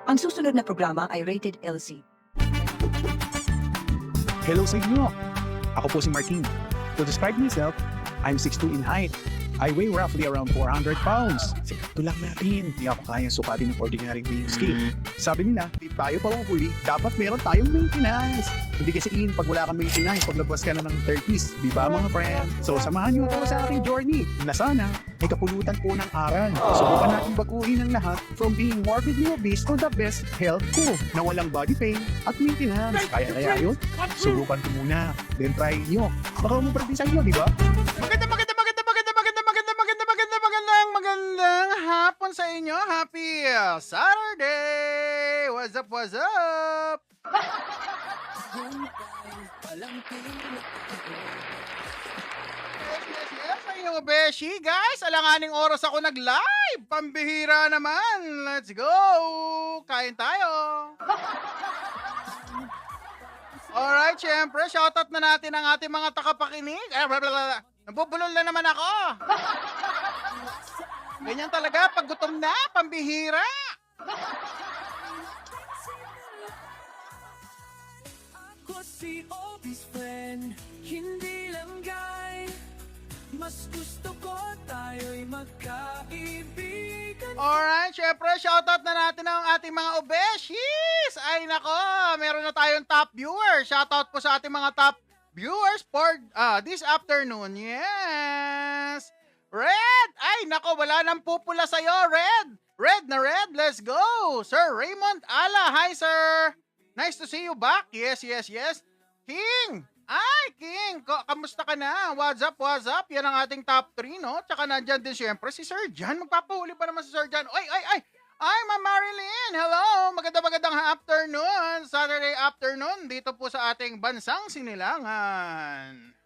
Ang susunod na programa ay rated LC. Hello sa inyo! Ako po si Martin. To describe myself, I'm 6'2" in height. I weigh roughly around 400 pounds. Ito lang natin. Hindi ako kayang sukatin ng ordinary weighing scale. Sabi nila, di tayo pahuhuli, dapat meron tayong maintenance. Hindi kasi pag wala kang maintenance, paglabas ka na ng 30s. Di ba mga friend? So samahan niyo ako sa aking journey na sana may kapulutan po ng aral. Subukan natin baguhin ang lahat from being morbidly obese to the best health ko na walang body pain at maintenance. Kaya yun? Subukan ko muna. Then try nyo. Baka mapractice nyo, di ba? Magandang hapon sa inyo. Happy Saturday! What's up, what's up? Yes, ayun mga beshi. Guys, alanganing oras ako nag-live. Pambihira naman. Let's go! Kain tayo. Alright, syempre, shoutout na natin ang ating mga takapakinig. Nabubulol na naman ako. Ganyan talaga, pag gutom na, pambihira. Ako si Obie's friend, hindi lang guy. Mas gusto ko tayo'y magkaibigan. Alright, syempre, shoutout na natin ang ating mga obeshies. Ay nako, meron na tayong top viewers. Shoutout po sa ating mga top viewers for this afternoon. Yes. Red! Ay, nako, wala nang pupula sa'yo, Red! Red na Red, let's go! Sir Raymond Ala, hi, sir! Nice to see you back. Yes. King! Ay, King! Kamusta ka na? What's up? Yan ang ating top 3, no? Tsaka nandyan din, syempre, si Sir Jan. Magpapahuli pa naman si Sir Jan. Ay! Ay, Ma'am Marilyn! Hello! Magandang afternoon! Saturday afternoon, dito po sa ating bansang Sinilangan.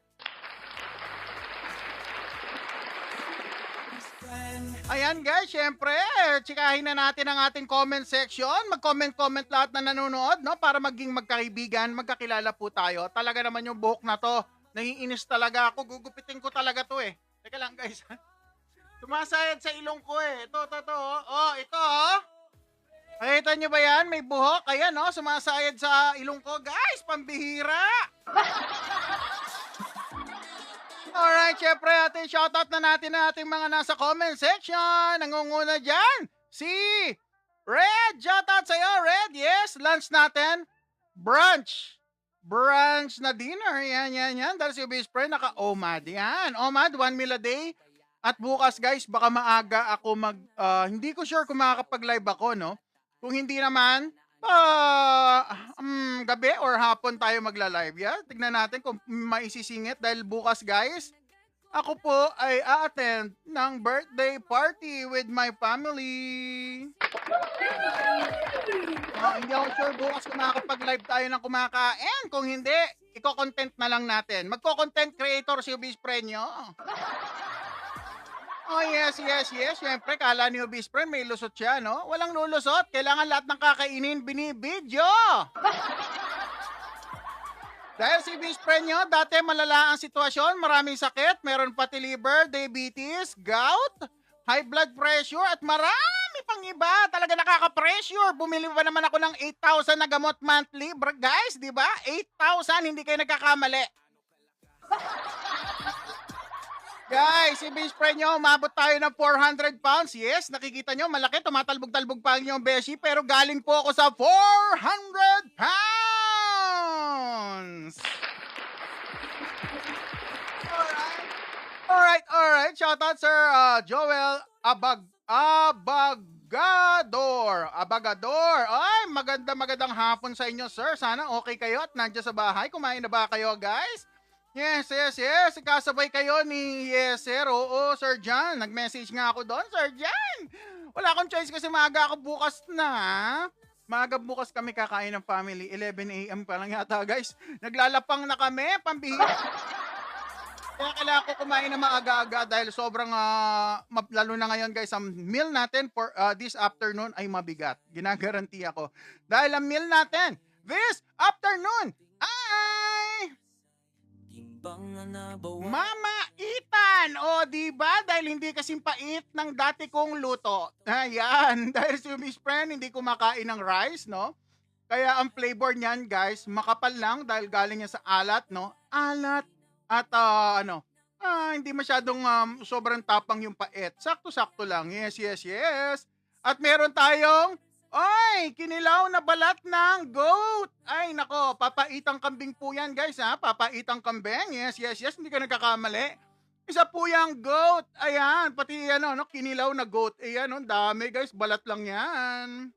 Ayan guys, syempre, tsikahin na natin ang ating comment section. Mag-comment lahat na nanonood, no? Para maging magkaibigan, magkakilala po tayo. Talaga naman yung buhok na to, naiinis talaga ako. Gugupitin ko talaga to eh. Teka lang guys. Tumasayad sa ilong ko eh. Ito. Oh, ito oh. Nakita nyo ba yan? May buhok. Ayan oh, sumasayad sa ilong ko. Guys, pambihira. Alright, syempre, ating shoutout na natin ang ating mga nasa comment section. Nangunguna dyan, si Red. Shoutout sa'yo, Red. Yes, lunch natin. Brunch na dinner. Yan. Dahil si Obese Friend, naka-OMAD. Yan, OMAD, 1 meal a day. At bukas, guys, baka maaga ako hindi ko sure kung makakapag-live ako, no? Kung hindi naman, gabi or hapon tayo magla-live. Yeah? Tignan natin kung maisisingit dahil bukas guys, ako po ay a-attend ng birthday party with my family. Hindi ako sure bukas kung makakapag-live tayo ng kumakain. Kung hindi, iko-content na lang natin. Magko-content creator si Obese Friend nyo. Oh, yes. Siyempre, kala ni Obese Friend may lusot siya, no? Walang lulusot. Kailangan lahat ng kakainin binibidyo. Dahil si Obese Friend nyo, dati malala ang sitwasyon, maraming sakit, meron pati liver, diabetes, gout, high blood pressure, at marami pang iba. Talaga nakaka-pressure. Bumili pa naman ako ng 8,000 na gamot monthly. Guys, di ba? 8,000, hindi kayo nagkakamali. Guys, si Obese Friend nyo, umabot tayo ng 400 pounds. Yes, nakikita nyo, malaki, tumatalbog-talbog pa ang inyong beshi, pero galing po ako sa 400 pounds! Alright. Shoutout, Sir Joel Abagador. Ay, magandang hapon sa inyo, sir. Sana okay kayo at nandiyan sa bahay. Kumain na ba kayo, guys? Yes. Kasabay kayo ni sir. Oo, Sir John. Nag-message nga ako doon, Sir John. Wala akong choice kasi maaga ako bukas na. Maaga bukas kami kakain ng family. 11 a.m. pa lang yata, guys. Naglalapang na kami. Pambihira. Kaya kailangan ko kumain na maaga-aga dahil sobrang, lalo na ngayon, guys, ang meal natin for this afternoon ay mabigat. Ginagaranti ako. Dahil ang meal natin this afternoon ay Mama papaitan. O, di ba? Dahil hindi kasing pait ng dati kong luto. Ayan. Dahil si Miss Friend, hindi kumakain ng rice, no? Kaya ang flavor niyan, guys, makapal lang dahil galing yan sa alat, no? Alat. At hindi masyadong sobrang tapang yung pait. Sakto-sakto lang. Yes, yes, yes. At meron tayong, kinilaw na balat ng goat. Ay, nako, papaitang kambing po yan, guys, ha? Papaitang kambing. Yes, yes, yes. Hindi ka nagkakamali. Isa po yung goat. Ayan, pati kinilaw na goat. Ayan, dami, guys. Balat lang yan.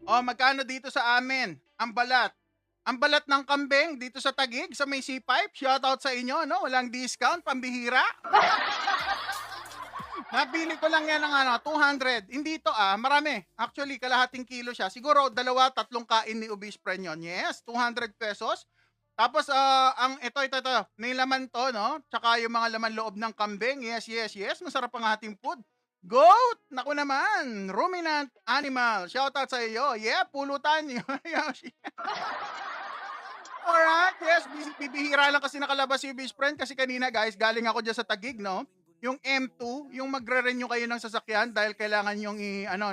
Magkano dito sa amin? Ang balat. Ang balat ng kambing dito sa Taguig, sa may C5. Shoutout sa inyo, no? Walang discount, pambihira. Nabili ko lang yan ng 200. Hindi ito marami. Actually, kalahating kilo siya. Siguro 2-3 kain ni Obese Friend yun. Yes, 200 pesos. Tapos, ito. May laman to, no? Tsaka yung mga laman loob ng kambing. Yes, yes, yes. Masarap ang ating food. Goat! Naku naman! Ruminant animal. Shoutout sa iyo. Yeah, pulutan. Alright, yes. Bibihira lang kasi nakalabas si Obese Friend. Kasi kanina, guys, galing ako dyan sa Taguig, no? Yung M2, yung magre-renew kayo ng sasakyan dahil kailangan yung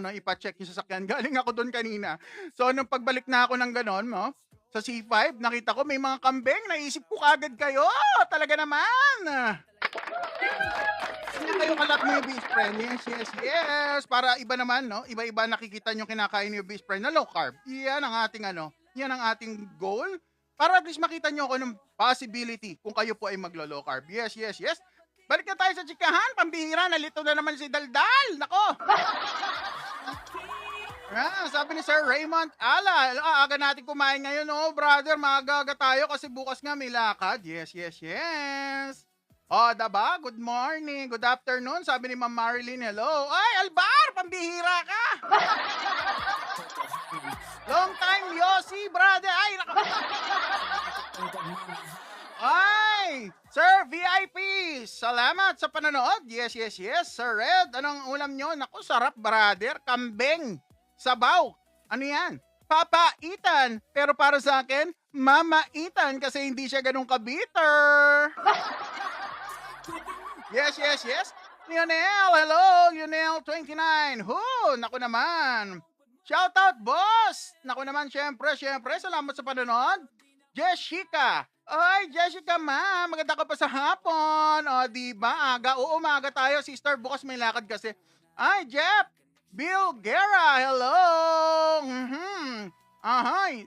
ipa-check yung sasakyan. Galing ako doon kanina. So, nung pagbalik na ako ng ganon, no? Sa C5, nakita ko may mga kambing. Naisip ko kagad kayo. Talaga naman. Hindi kayo kalat mo yung Obese Friend. Yes, yes, yes. Para iba naman, no? Iba-iba nakikita nyo kinakain ni Obese Friend na low carb. Yan ang ating yan ang ating goal. Para at least makita nyo ako ng possibility kung kayo po ay maglo-low carb. Yes, yes, yes. Balik na tayo sa chikahan. Pambihira, nalito na naman si Daldal. Nako. Sabi ni Sir Raymond, aga natin kumain ngayon. Brother, maaga tayo kasi bukas nga may lakad. Yes, yes, yes. Diba? Good morning, good afternoon. Sabi ni Ma'am Marilyn, hello. Ay, Albar, pambihira ka. Long time, Yossi, brother. Ay, nako. Ay, Sir VIP, salamat sa panonood. Yes, yes, yes. Sir Red, anong ulam nyo? Naku, sarap, brother. Kambing, sabaw. Ano yan? Papaitan. Pero para sa akin, mamaitan kasi hindi siya ganun kabiter. Yes, yes, yes. Lionel, hello. Lionel 29. Naku naman. Shoutout, boss. Naku naman, syempre. Salamat sa panonood. Jessica. Ay, Jessica, ma. Maganda ka pa sa hapon. Diba? Aga. Oo, umaga tayo. Sister, bukas may lakad kasi. Ay, Jeff. Bill Guerra. Hello.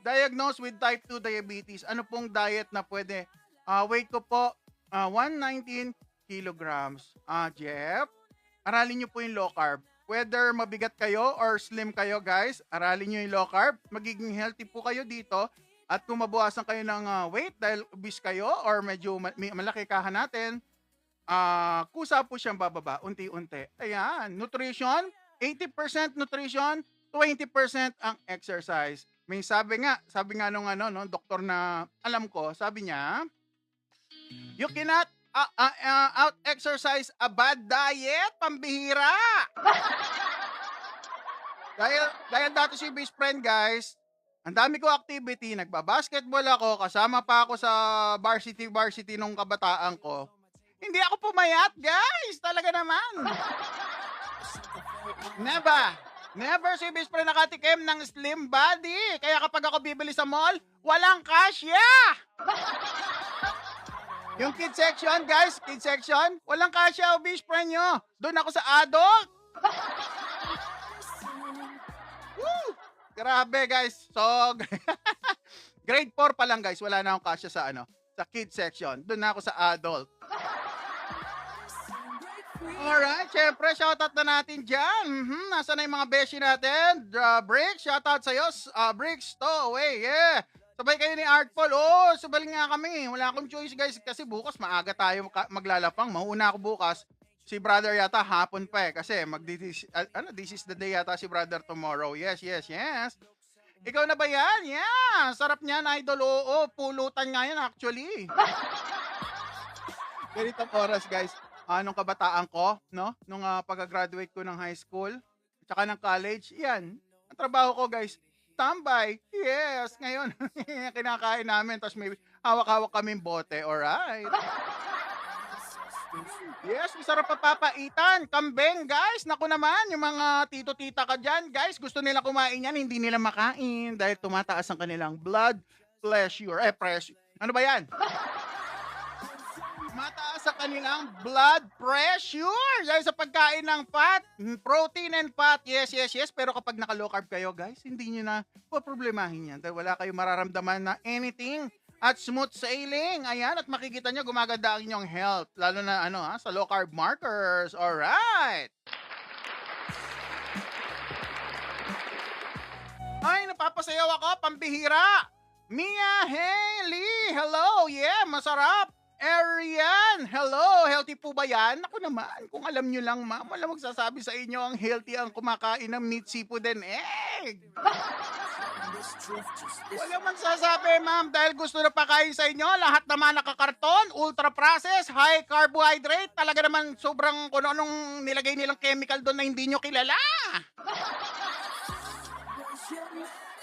Diagnosed with type 2 diabetes. Ano pong diet na pwede? Weight ko po, 119 kilograms. Jeff, aralin nyo po yung low carb. Whether mabigat kayo or slim kayo, guys, aralin nyo yung low carb. Magiging healthy po kayo dito. At kung mabawasan kayo ng weight dahil obese kayo or medyo malaki kahan natin, kusa po siyang bababa, unti-unti. Ayan, nutrition, 80% nutrition, 20% ang exercise. May sabi nga nung doktor na alam ko, sabi niya, you cannot out-exercise a bad diet, pambihira. dahil dati si best friend, guys, ang dami ko activity, nagba-basketball ako, kasama pa ako sa varsity nung kabataan ko. Hindi ako pumayat, guys, talaga naman. Never si best friend nakatikim ng slim body. Kaya kapag ako bibili sa mall, walang kasya. Yung kid section, guys, walang kasya, best friend nyo. Doon ako sa adult. Woo! Grabe, guys. So, grade 4 pa lang, guys. Wala na akong kasya sa kid section. Doon na ako sa adult. Alright, syempre, shoutout na natin dyan. Nasaan na yung mga beshi natin? Bricks, shoutout sa'yo. Bricks, away, yeah. Sabay kayo ni Artful. Sabay nga kami. Wala akong choice, guys. Kasi bukas maaga tayo maglalapang. Mauna ako bukas. Si brother yata hapon pa kasi this is the day yata si brother tomorrow. Yes, yes, yes. Ikaw na ba yan? Yeah, sarap niyan, idol. Oo, pulutan nga yan actually. Ganitong oras, guys. Nung kabataan ko, no? Nung pag-graduate ko ng high school, tsaka ng college, yan. Ang trabaho ko, guys, tambay. Yes, ngayon, kinakain namin, tapos may hawak-hawak kaming bote. Alright. Yes, masarap papapaitan. Kambing, guys. Naku naman, yung mga tito-tita ka dyan, guys, gusto nila kumain yan, hindi nila makain dahil tumataas ang kanilang blood pressure. Ano ba yan? Mataas sa kanilang blood pressure dahil sa pagkain ng fat, protein and fat. Yes, yes, yes. Pero kapag naka-low carb kayo, guys, hindi nyo na poproblemahin yan dahil wala kayong mararamdaman na anything at smooth sailing. Ayan, at makikita nyo gumaganda ang inyong health. Lalo na sa low carb markers. Alright. Ay, napapasayaw ako. Pambihira. Mia Haley. Hello. Yeah, masarap. Arian, hello! Healthy po ba yan? Ako naman, kung alam nyo lang ma'am, wala magsasabi sa inyo ang healthy ang kumakain ng meat, seafood, and egg. Wala magsasabi ma'am dahil gusto na pakain sa inyo, lahat naman nakakarton, ultra processed, high carbohydrate, talaga naman sobrang kung anong nilagay nilang chemical doon na hindi nyo kilala.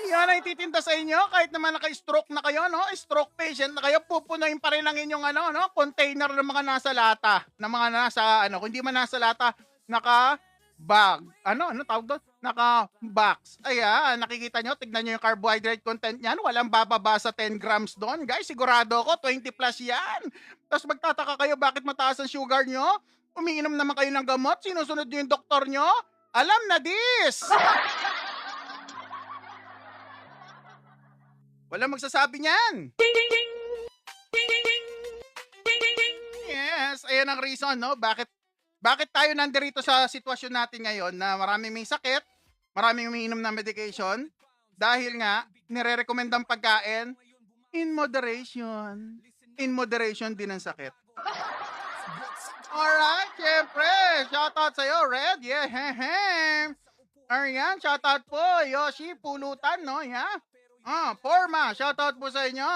Yan ay titinda sa inyo kahit naman naka-stroke na kayo, no? Stroke patient na kayo, pupunuin pa rin ang inyong container ng mga nasa lata, ng mga nasa kung hindi man nasa lata, naka-bag. Ano tawag doon? Naka-box. Ayan, nakikita nyo, tignan nyo yung carbohydrate content niyan, walang bababa sa 10 grams doon. Guys, sigurado ako 20 plus yan. Tapos magtataka kayo bakit mataas ang sugar nyo? Umiinom naman kayo ng gamot, sinusunod nyo yung doktor nyo? Alam na this! Walang magsasabi niyan. Yes, ayan ang reason, no? Bakit tayo nandirito sa sitwasyon natin ngayon na maraming may sakit, maraming umiinom ng medication, dahil nga, nire-recommend ang pagkain in moderation. In moderation din ang sakit. Alright, syempre, shoutout sa'yo, Red, yeah, Arian, shoutout po, Yoshi, pulutan, no, yeah. Forma, shoutout po sa inyo.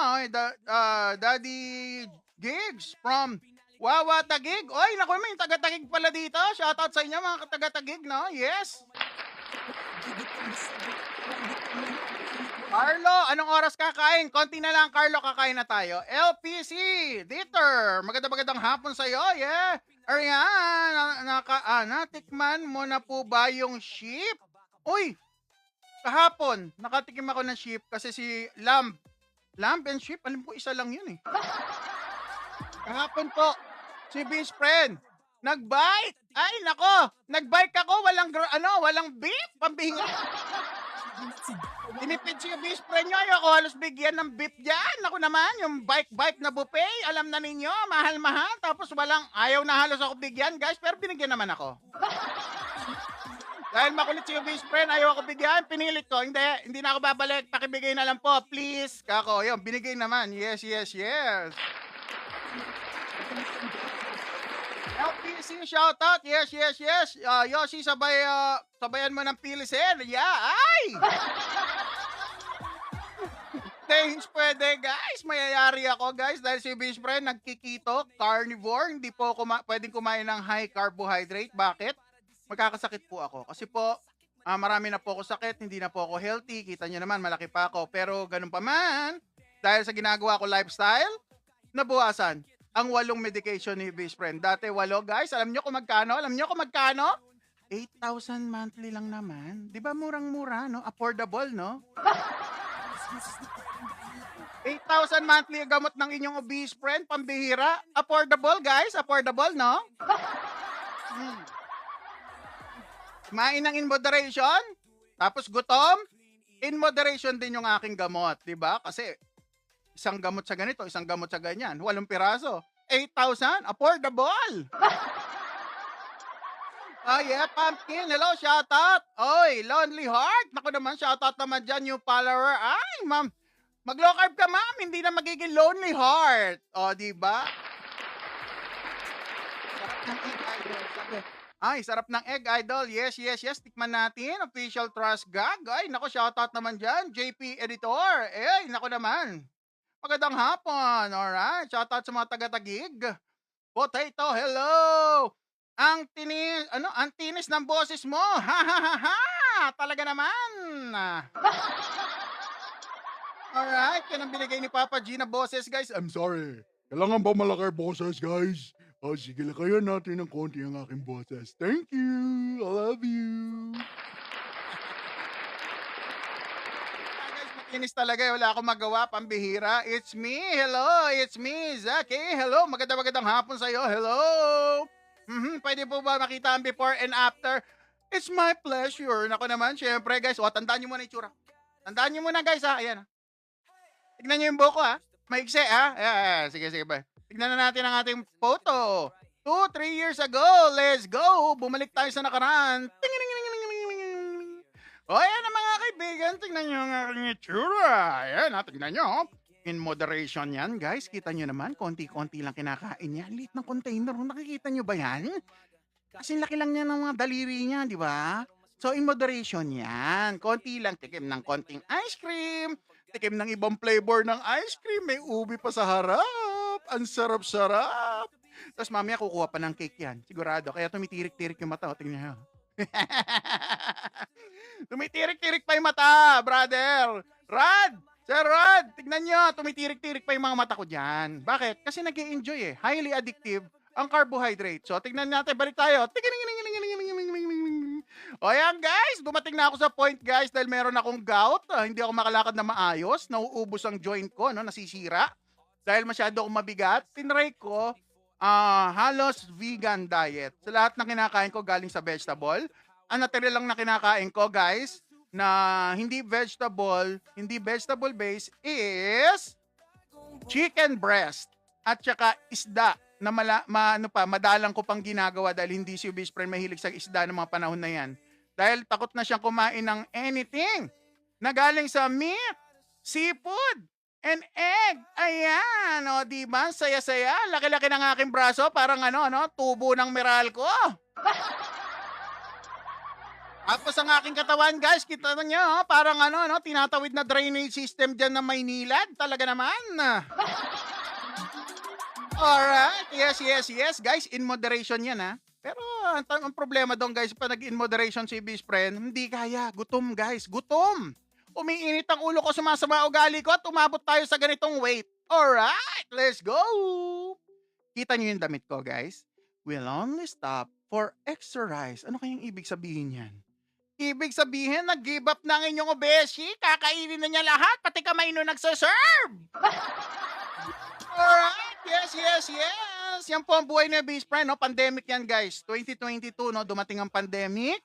Daddy Gigs from Wawa Tagig. Oy, naku, may taga-Tagig pala dito. Shoutout sa inyo mga taga-Tagig, no? Yes. Carlo, anong oras kakain? Konti na lang, Carlo, kakain na tayo. LPC, Dieter, magandang hapon sa iyo. Yeah. Arian, natikman mo na po ba yung sheep? Uy, kahapon, nakatikim ako ng sheep kasi si Lamb and sheep, alam ko isa lang yun eh. Kahapon po, si best friend, nag-bike. Ay, nako, nag-bike ako, walang beef, pambihinga. Tinipid si best friend nyo, ayoko halos bigyan ng beef dyan. Ako naman, yung bike na buffet, alam na ninyo, mahal-mahal. Tapos ayaw na halos ako bigyan, guys, pero binigyan naman ako. Dahil makulit si best friend, ayaw ako bigyan, pinilit ko. Hindi na ako babalik, pakibigay na lang po, please. Kako, yun, binigay naman. Yes. LPC, shoutout. Yes. Yoshi, sabayan mo ng pilisin. Yeah, ay! Thanks, pwede, guys. Mayayari ako, guys, dahil si best friend, nagkikito, carnivore. Hindi po pwedeng kumain ng high carbohydrate. Bakit? Magkakasakit po ako. Kasi po, marami na po ako sakit, hindi na po ako healthy. Kita nyo naman, malaki pa ako. Pero ganun pa man, dahil sa ginagawa ko lifestyle, nabuwasan ang 8 medication ni best friend. Dati 8, guys. Alam nyo kung magkano? 8,000 monthly lang naman. Di ba murang-mura, no? Affordable, no? 8,000 monthly gamot ng inyong obese friend, pambihira. Affordable, guys. Affordable, no? Kumain ng in moderation, tapos gutom, in moderation din yung aking gamot, di ba? Kasi isang gamot sa ganito, isang gamot sa ganyan, 8 piraso, 8,000, affordable. Oh yeah, Pumpkin, hello, shoutout. Oy, Lonely Heart, naku naman, shoutout naman dyan, new follower. Ay, ma'am, mag-low carb ka, ma'am, hindi na magiging Lonely Heart. O, di ba? Ay, sarap ng egg, idol. Yes. Tikman natin. Official Trust Gag. Ay, nako, shoutout naman dyan. JP Editor. Eh, nako naman. Magandang hapon. Alright. Shoutout sa mga taga-Tagig. Potato, hello. Ang tinis ng boses mo. Ha. Talaga naman. Alright. Yan ang binigay ni Papa G na boses, guys. I'm sorry. Kailangan ba malaki boses, guys? Oh, sige lang, kaya natin ng konti ang aking boses. Thank you. I love you. Guys, makinis talaga. Wala akong magawa. Pambihira. It's me. Hello. It's me, Zaki. Hello. Magandang hapon sa'yo. Hello. Pwede po ba makita ang before and after? It's my pleasure. Nako naman, syempre guys. O, tandaan nyo muna yung tsura. Tandaan nyo muna guys ha. Ayan. Tignan nyo yung buhok ko ha. Maigse ha. Ayan. Sige, ba. Tignan na natin ang ating photo. 2-3 years ago. Let's go. Bumalik tayo sa nakaraan. O, ayan na mga kaibigan. Tignan nyo ang aking itsura. Ayan ha. Tignan nyo. In moderation yan, guys. Kita nyo naman, konti-konti lang kinakain niya. Liit ng container. Nakikita nyo ba yan? Kasi laki lang niya ng mga daliri niya, di ba? So, in moderation yan. Konti lang. Tikim ng konting ice cream. Tikim ng ibang flavor ng ice cream. May ubi pa sa harap. Ang sarap-sarap. Tapos mamaya kukuha pa ng cake yan. Sigurado. Kaya tumitirik-tirik yung mata. O, tingnan nyo. Tumitirik-tirik pa yung mata, brother. Rod! Sir Rod, tignan nyo, tumitirik-tirik pa yung mga mata ko dyan. Bakit? Kasi nag-i-enjoy eh. Highly addictive ang carbohydrate. So, tignan natin, balik tayo. O yan guys, dumating na ako sa point guys dahil meron akong gout. Hindi ako makalakad na maayos. Nauubos ang joint ko, no? Nasisira. Dahil masyado akong mabigat. Tinry ko halos vegan diet. Sa lahat ng kinakain ko galing sa vegetable. Ang natira lang na kinakain ko guys, na hindi vegetable based is chicken breast at saka isda na madalang ko pang ginagawa dahil hindi si best friend mahilig sa isda ng mga panahon na yan. Dahil takot na siyang kumain ng anything na galing sa meat, seafood, and egg. Ayan, o diba? Saya-saya. Laki-laki ng aking braso, parang tubo ng Meralco. Tapos ang aking katawan, guys, kita nyo, parang tinatawid na drainage system dyan na Maynilad. Talaga naman. Alright, yes, guys, in moderation yan, ha. Pero ang problema doon, guys, pag nag-in moderation si best friend, hindi kaya. Gutom, guys, gutom. Umiinit ang ulo ko, sumasama ugali ko at umabot tayo sa ganitong weight. Alright, let's go. Kita nyo yung damit ko, guys. We'll only stop for exercise. Ano kayang ibig sabihin yan? Ibig sabihin, nag-give up na ang inyong obeshi. Kakainin na niya lahat, pati kamay no nagsaserve. Alright, yes. Yan po ang buhay ni best friend, no? Pandemic yan, guys. 2022, no? Dumating ang pandemic.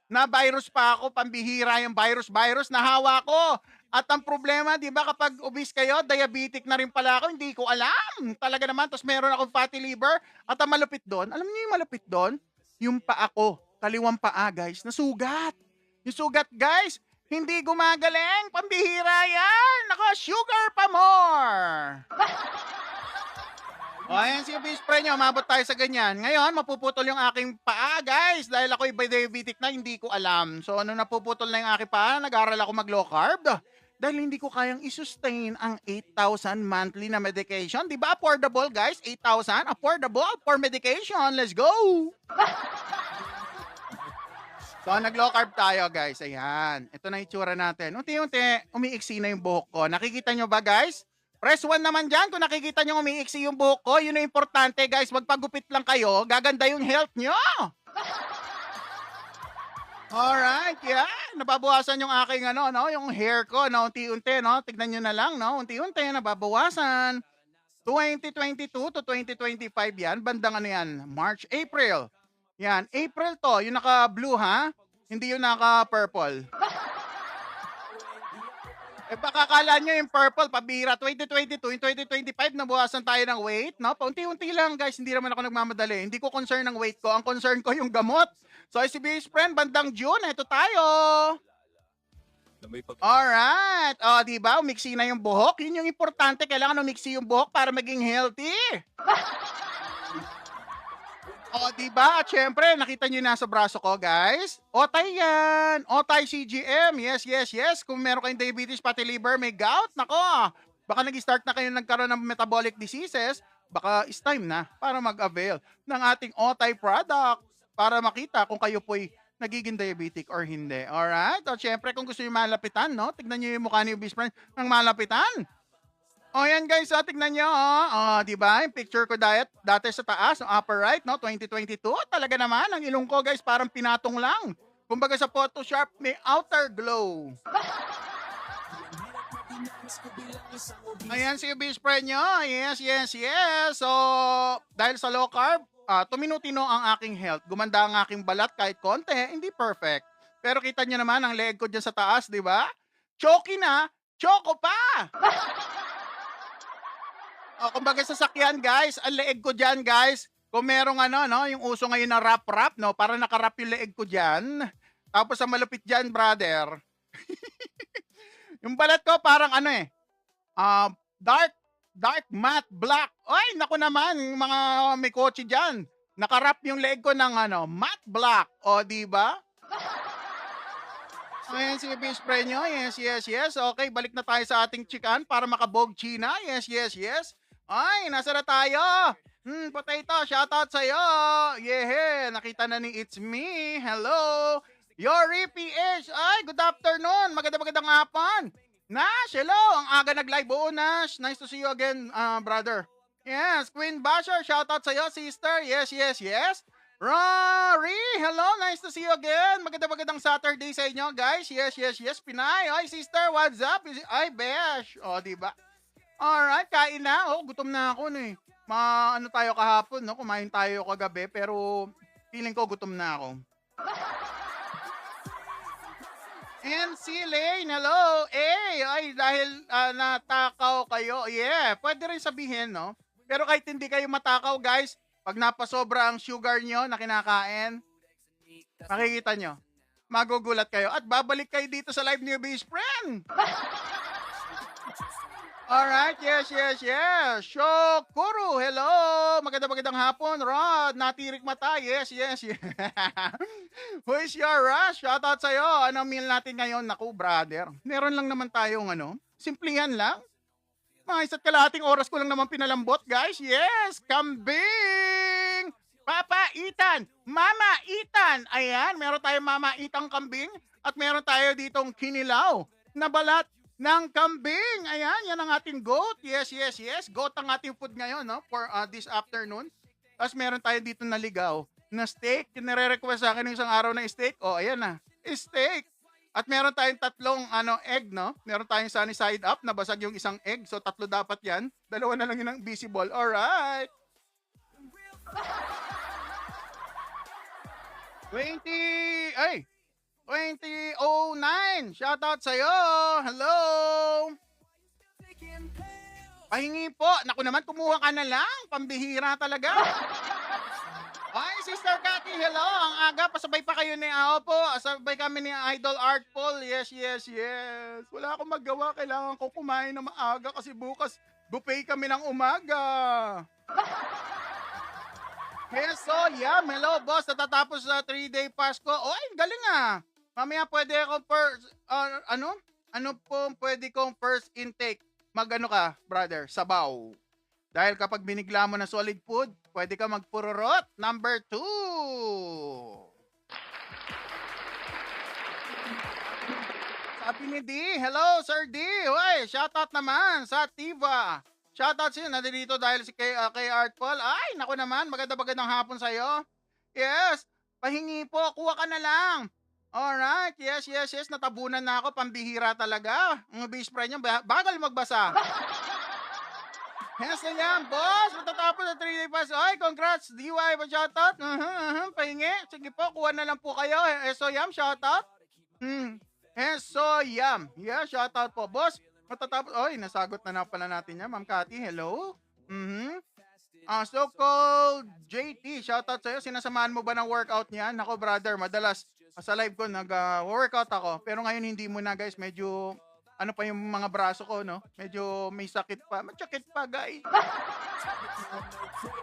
Na virus pa ako, pambihira yung virus, nahawa ko. At ang problema, di ba, kapag obese kayo, diabetic na rin pala ako, hindi ko alam. Talaga naman, tapos meron akong fatty liver. At ang malupit doon, alam niyo yung malupit doon? Yung paa ko, kaliwang paa, guys, nasugat. Yung sugat, guys, hindi gumagaling. Pambihira yan. Naka, sugar pa more. O, ayan si best friend nyo, mabot tayo sa ganyan. Ngayon, mapuputol yung aking paa, guys. Dahil ako iba diabetic na, hindi ko alam. So, napuputol na yung aking paa, nag-aaral ako mag-low carb. Dahil hindi ko kayang isustain ang 8,000 monthly na medication. Diba affordable, guys? 8,000, affordable for medication. Let's go! So, nag-low carb tayo, guys. Ayan. Ito na itsura natin. Unti-unti, umiiksi na yung buhok ko. Nakikita nyo ba, guys? Press 1 naman dyan. Kung nakikita nyo umiiksi yung buhok ko, yun yung importante, guys. Magpagupit lang kayo. Gaganda yung health nyo. Alright, yeah. Nababawasan yung aking yung hair ko, unti-unti, Tignan nyo na lang, Unti-unti, nababawasan. 2022 to 2025 yan. Bandang yan? March, April. Yan, April to. Yung naka-blue, ha? Hindi yung naka-purple. Baka akala nyo yung purple, pabira. 2022, yung 2025, nabawasan tayo ng weight, Paunti-unti lang, guys. Hindi naman ako nagmamadali. Hindi ko concern ng weight ko. Ang concern ko yung gamot. So, si best friend, bandang June, ito tayo. Alright. O, diba? Umiksi na yung buhok. Yun yung importante. Kailangan umiksi yung buhok para maging healthy. O, diba? At syempre, nakita nyo nasa braso ko, guys. Otay yan. Otay CGM. Yes. Kung meron kayong diabetes, pati liver, may gout, nako. Baka nag-start na kayo nagkaroon ng metabolic diseases, baka it's time na para mag-avail ng ating Otay product para makita kung kayo po'y nagiging diabetic or hindi. Alright? O, syempre, kung gusto nyo malapitan, tignan nyo yung mukha ni best friend ng malapitan. O yan guys, tignan nyo. Di ba? Yung picture ko dati sa taas, no, upper right, no, 2022. Talaga naman, ang ilong ko guys, parang pinatong lang. Kumbaga sa Photoshop, may outer glow. Ayan si Beach Friend nyo. Yes, yes, yes. So, dahil sa low carb, tuminutino ang aking health. Gumanda ang aking balat kahit konti, hindi perfect. Pero kita nyo naman ang leeg ko dyan sa taas, di ba? Choky na, choco pa! Kumbaga sasakyan guys, ang leeg ko dyan guys, kung merong no, yung uso ngayon na wrap, no, para nakarap yung leeg ko dyan. Tapos sa malupit dyan, brother. Yung balat ko parang dark matte black. Ay, naku naman, yung mga may kotse dyan. Nakarap yung leeg ko ng matte black. O, di ba? Ayan si Beach Friend nyo. Yes, yes, yes. Okay, balik na tayo sa ating chikan para makabog China. Yes, yes, yes. Ay, nasa na tayo? Potato, shoutout sa'yo. Yeah, nakita na ni It's Me. Hello. Yori PH. Ay, good afternoon. Magandang hapon. Nash, hello. Ang aga nag-live. Oo, Nash. Nice to see you again, brother. Yes, Queen Basher. Shoutout sa'yo, sister. Yes, yes, yes. Rory, hello. Nice to see you again. Magandang Saturday sa inyo, guys. Yes, yes, yes. Pinay. Ay, sister, what's up? Ay, Besh. O, diba? Alright, kain na. Gutom na ako, no eh. Tayo kahapon, no? Kumain tayo kagabi, pero feeling ko gutom na ako. And si Lane, hello. Ay, dahil natakaw kayo. Yeah, pwede rin sabihin, no? Pero kahit hindi kayo matakaw, guys, pag napasobra ang sugar nyo na kinakain, makikita nyo, magugulat kayo. At babalik kayo dito sa live niyo, Beach Friend. Alright, yes, yes, yes. Shokuru, hello. Magandang hapon, Rod. Natirik mata, yes, yes, yes. Who is your rush? Shoutout sa'yo. Anong meal natin ngayon? Naku, brother. Meron lang naman tayong simple yan lang. Mga isa't kalahating oras ko lang naman pinalambot, guys. Yes, kambing. Papa Ethan, Mama Ethan. Ayan, meron tayong Mama Ethan kambing. At meron tayo ditong kinilaw na balat ng kambing. Ayan, yan ang ating goat. Yes, yes, yes. Goat ang ating food ngayon, no? For this afternoon. Tapos meron tayo dito na ligaw na steak. Nire-request sa akin yung isang araw na steak. Ayan na. Steak. At meron tayong tatlong egg, no? Meron tayong sunny side up. Nabasag yung isang egg. So, 3 dapat yan. 2 na lang yun ang visible. Alright. 2009. Shoutout sa'yo. Hello. Pahingi po. Naku naman, kumuha ka na lang. Pambihira talaga. Hi, Sister Cathy. Hello. Ang aga, pasabay pa kayo ni po. Sabay kami ni Idol Artful. Yes, yes, yes. Wala akong magawa. Kailangan ko kumain na maaga kasi bukas buffet kami ng umaga. Yes, so yeah. Hello, boss. Natatapos sa 3-day Pasko. Ay, galing ah. Mamaya pwede ako pwede kong first intake? Mag-ano ka, brother? Sabaw. Dahil kapag binigla mo na solid food, pwede ka magpururot. Number 2. Sabi ni D, hello, Sir D. Uy, shoutout naman sa Tiva. Shoutout sa'yo, nandito dahil si kay Artful. Ay, naku naman, magandang hapon sa'yo. Yes, pahingi po, kuha ka na lang. Alright, yes, yes, yes, natabunan na ako, pambihira talaga. Ang base friend niya, bagal magbasa. Yes, yan, boss, matatapos sa 3-day pass. Ay, congrats, DY, shoutout. Pahingi, sige po, kuha na lang po kayo. SOYAM, shoutout. SOYAM, yeah, shoutout po, boss. Matatapos, nasagot na pala natin yan, Ma'am Cathy, hello. So-called JT, shoutout sa'yo. Sinasamahan mo ba ng workout niyan? Ako, brother, madalas sa live ko nag-workout ako. Pero ngayon hindi mo na, guys. Medyo, pa yung mga braso ko, no? Medyo may sakit pa. Matsakit pa, guys.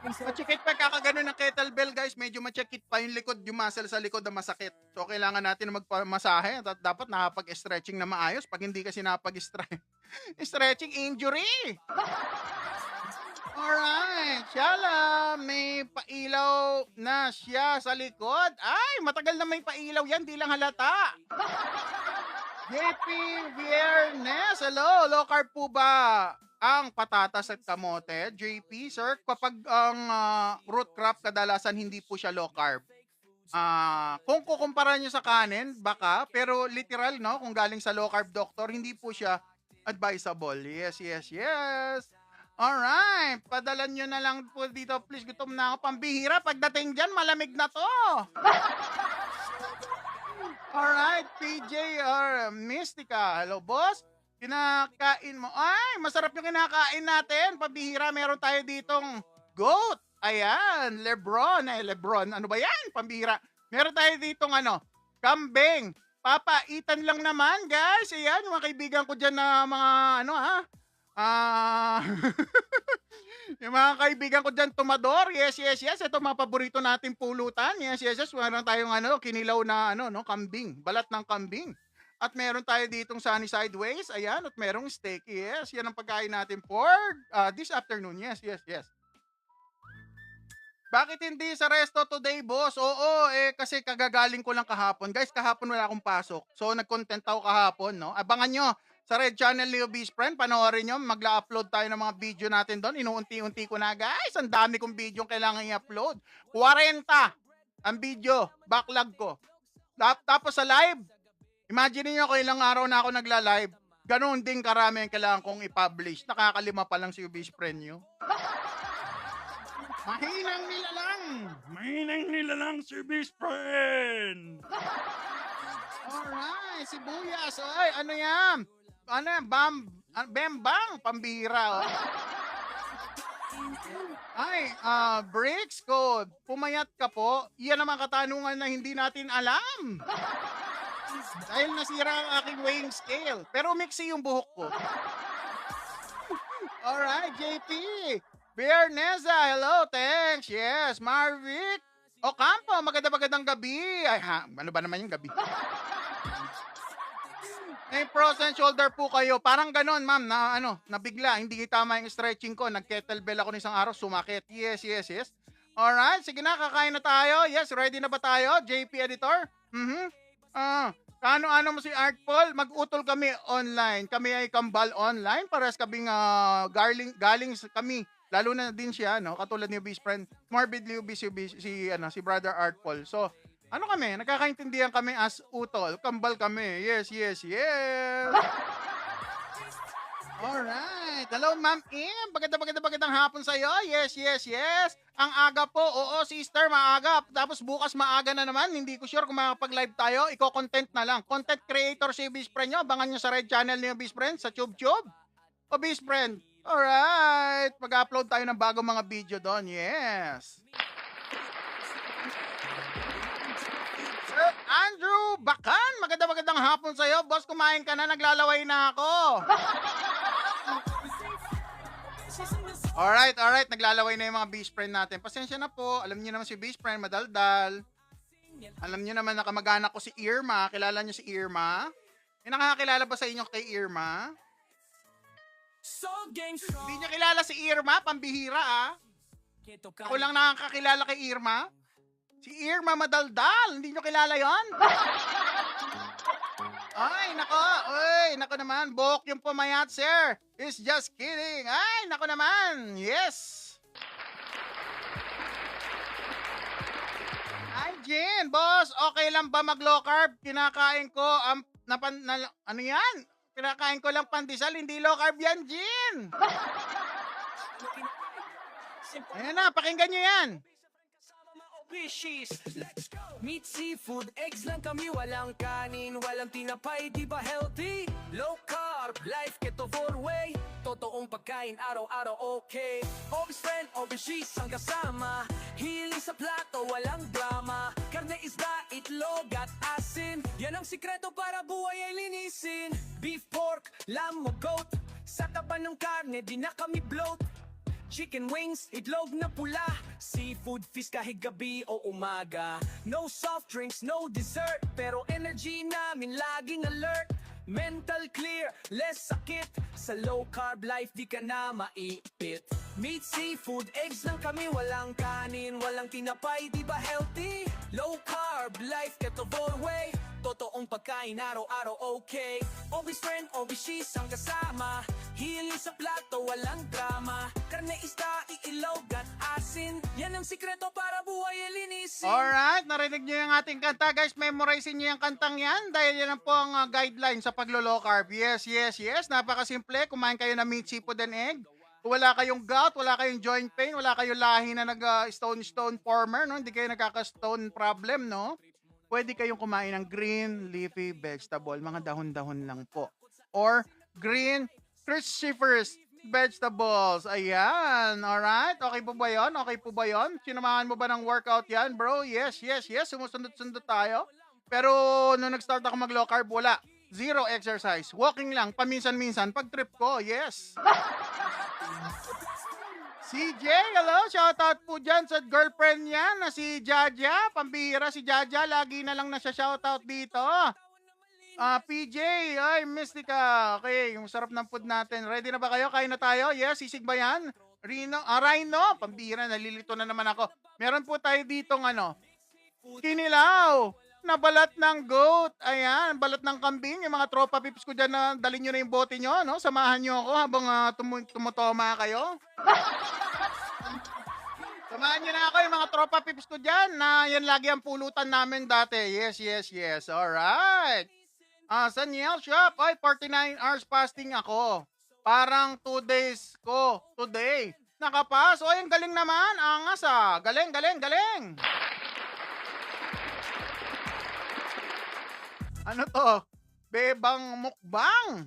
Matsakit pa, kakagano ng kettlebell, guys. Medyo matsakit pa yung likod, yung muscle sa likod na masakit. So, kailangan natin na magpamasahe. At dapat nakapag-stretching na maayos. Pag hindi kasi nakapag-stretching, injury. Alright, Shala, may pailaw na siya sa likod. Ay, matagal na may pailaw yan, di lang halata. JP Viernes, hello, low carb po ba ang patatas at kamote. JP, sir, kapag ang root crop kadalasan hindi po siya low carb. Kung kukumpara nyo sa kanin, baka, pero literal, no, kung galing sa low carb doctor, hindi po siya advisable. Yes, yes, yes. Alright, padalan nyo na lang po dito. Please, gutom na ako. Pambihira, pagdating dyan, malamig na to. Alright, PJ or Mystica. Hello, boss. Kinakain mo. Ay, masarap yung kinakain natin. Pabihira, meron tayo ditong goat. Ayan, Lebron. Lebron, ano ba yan? Pambihira. Meron tayo ditong kambing. Papaitan lang naman, guys. Ayan, yung mga kaibigan ko dyan na mga, yung mga kaibigan ko dyan, tumador. Yes, yes, yes. Ito mga paborito nating pulutan. Yes, yes, yes. Meron tayong kinilaw na kambing. Balat ng kambing. At meron tayo ditong sunny sideways. Ayan. At merong steak. Yes. Yan ang pagkain natin for this afternoon. Yes, yes, yes. Bakit hindi sa resto today, boss? Oo, kasi kagagaling ko lang kahapon. Guys, kahapon wala akong pasok. So, nag-content ako kahapon, no? Abangan nyo sa Red Channel Leo Beast Friend. Panoorin nyo. Magla-upload tayo ng mga video natin doon. Inuunti-unti ko na, guys. Ang dami kong video kailangan i-upload. 40 ang video. Backlog ko. Tapos sa live, imagine niyo kung ilang araw na ako nagla-live, ganoon din karami ang kailangan kong i-publish. Nakakalima pa lang si Beast Friend nyo. Mahinang nila lang. Mahinang nila lang si Beast Friend. Alright, sibuyas. Ay, ano yan? Ano yan? Bembang. Pambira. Oh. Ay, Bricks Code. Pumayat ka po. Iyan naman katanungan na hindi natin alam. Dahil nasira ang aking weighing scale. Pero mixy yung buhok ko. Alright, JP. Bear Neza, hello, thanks. Yes, Marvic. Ocampo, magandang gabi. Ay, ano ba naman yung gabi? May frozen shoulder po kayo. Parang ganon, ma'am, na nabigla. Hindi tama yung stretching ko. Nag-kettlebell ako ng isang araw, sumakit. Yes, yes, yes. Alright, sige na, kakain na tayo. Yes, ready na ba tayo? JP Editor? Ano mo si Art Paul? Mag-utol kami online. Kami ay kambal online. Pares kaming galing kami. Lalo na din siya, no? Katulad ni Beast Friend. Morbidly obese si Brother Art Paul. So, kami? Nagkakaintindihan kami as utol. Kambal kami. Yes, yes, yes. Alright. Hello, Ma'am Im. Magandang hapon sa'yo. Yes, yes, yes. Ang aga po. Oo, sister, maaga. Tapos bukas maaga na naman. Hindi ko sure kung makapag-live tayo. Iko-content na lang. Content creator si Beast Friend nyo. Abangan nyo sa Red Channel ni Beast Friend sa TubeTube. O Beast Friend. Alright. Mag-upload tayo ng bagong mga video doon. Yes. Sir Andrew Bakan. Magandang hapon sa'yo. Boss, kumain ka na. Naglalaway na ako. Alright. Naglalaway na yung mga Beast Friend natin. Pasensya na po. Alam niyo naman si Beast Friend, madaldal. Alam niyo naman na kamag-anak ko si Irma. Kilala niyo si Irma? May nakakakilala ba sa inyo kay Irma? Hindi niyo kilala si Irma? Pambihira, Ako lang nakakakilala kay Irma. Si Irma madaldal. Hindi niyo kilala yon? Ay, nako naman. Buhok yung pumayat, sir. It's just kidding. Ay, nako naman. Yes. Ay, Jin, boss, okay lang ba mag-low carb? Kinakain ko, ano yan? Kinakain ko lang pandesal, hindi low carb yan, Jin. Ayan na, pakinggan nyo yan. Let's go! Meat, seafood, eggs lang kami, walang kanin, walang tinapay, di ba healthy? Low carb, life, keto 4-way, totoong pagkain, araw-araw okay. Obis friend, obis cheese ang kasama, hiling sa plato, walang drama. Karne, isda, itlog at asin, yan ang sikreto para buhay ay linisin. Beef, pork, lamb o goat, sa taba ng karne, di na kami bloat. Chicken wings, itlog na pula, seafood fish kahit gabi o umaga. No soft drinks, no dessert, pero energy namin laging alert. Mental clear, less sakit, Sa low carb life di ka na maipit. Meat, seafood, eggs lang kami, walang kanin, walang tinapay, di ba healthy? Low carb life, ketovore way. Totoong pagkain araw-araw okay. Always friend, always she's ang kasama. Hiling sa plato, walang drama. Karne, isda, iilog at asin. Yan ang sikreto para buhay ay linisin. Alright, narinig nyo yung ating kanta. Guys, memorizing nyo yung kantang yan dahil yan po ang guideline sa paglo-low carb. Yes, yes, yes. Napakasimple. Kumain kayo ng meat, seafood, and egg. Kung wala kayong gout, wala kayong joint pain, wala kayong lahi na nag-stone former, no? Hindi kayo nagkaka-stone problem, no? Pwede kayong kumain ng green leafy vegetable, mga dahon-dahon lang po. Or green cruciferous vegetables. Ayan, alright? Okay po ba yun? Okay po ba yun? Sinamahan mo ba ng workout yan, bro? Yes, yes, yes. Sumusundot-sundot tayo. Pero nung nag-start ako mag-low carb, wala. Zero exercise. Walking lang, paminsan-minsan. Pag trip ko, yes. CJ, hello, shoutout po dyan sa girlfriend niya na si Jaja, pambihira si Jaja, lagi na lang na siya shoutout dito. PJ, ay, Mystica, okay, yung sarap ng food natin. Ready na ba kayo? Kain na tayo? Yes, sisig ba yan? Rhino, pambihira, nalilito na naman ako. Meron po tayo ditong kinilaw, na balat ng goat, ayan, balat ng kambing, yung mga tropa pips ko dyan na dalhin nyo na yung bote nyo, no? Samahan nyo ako habang tumutoma kayo. Samahan nyo na ako yung mga tropa pips ko dyan na yan lagi ang pulutan namin dati. Yes, yes, yes. Alright. Sa Niel Shop, ay 49 hours fasting ako. Parang 2 days ko today. Nakapas. O, yung galing naman. Angas Galing, galing, galing. Ano to? Bebang mukbang.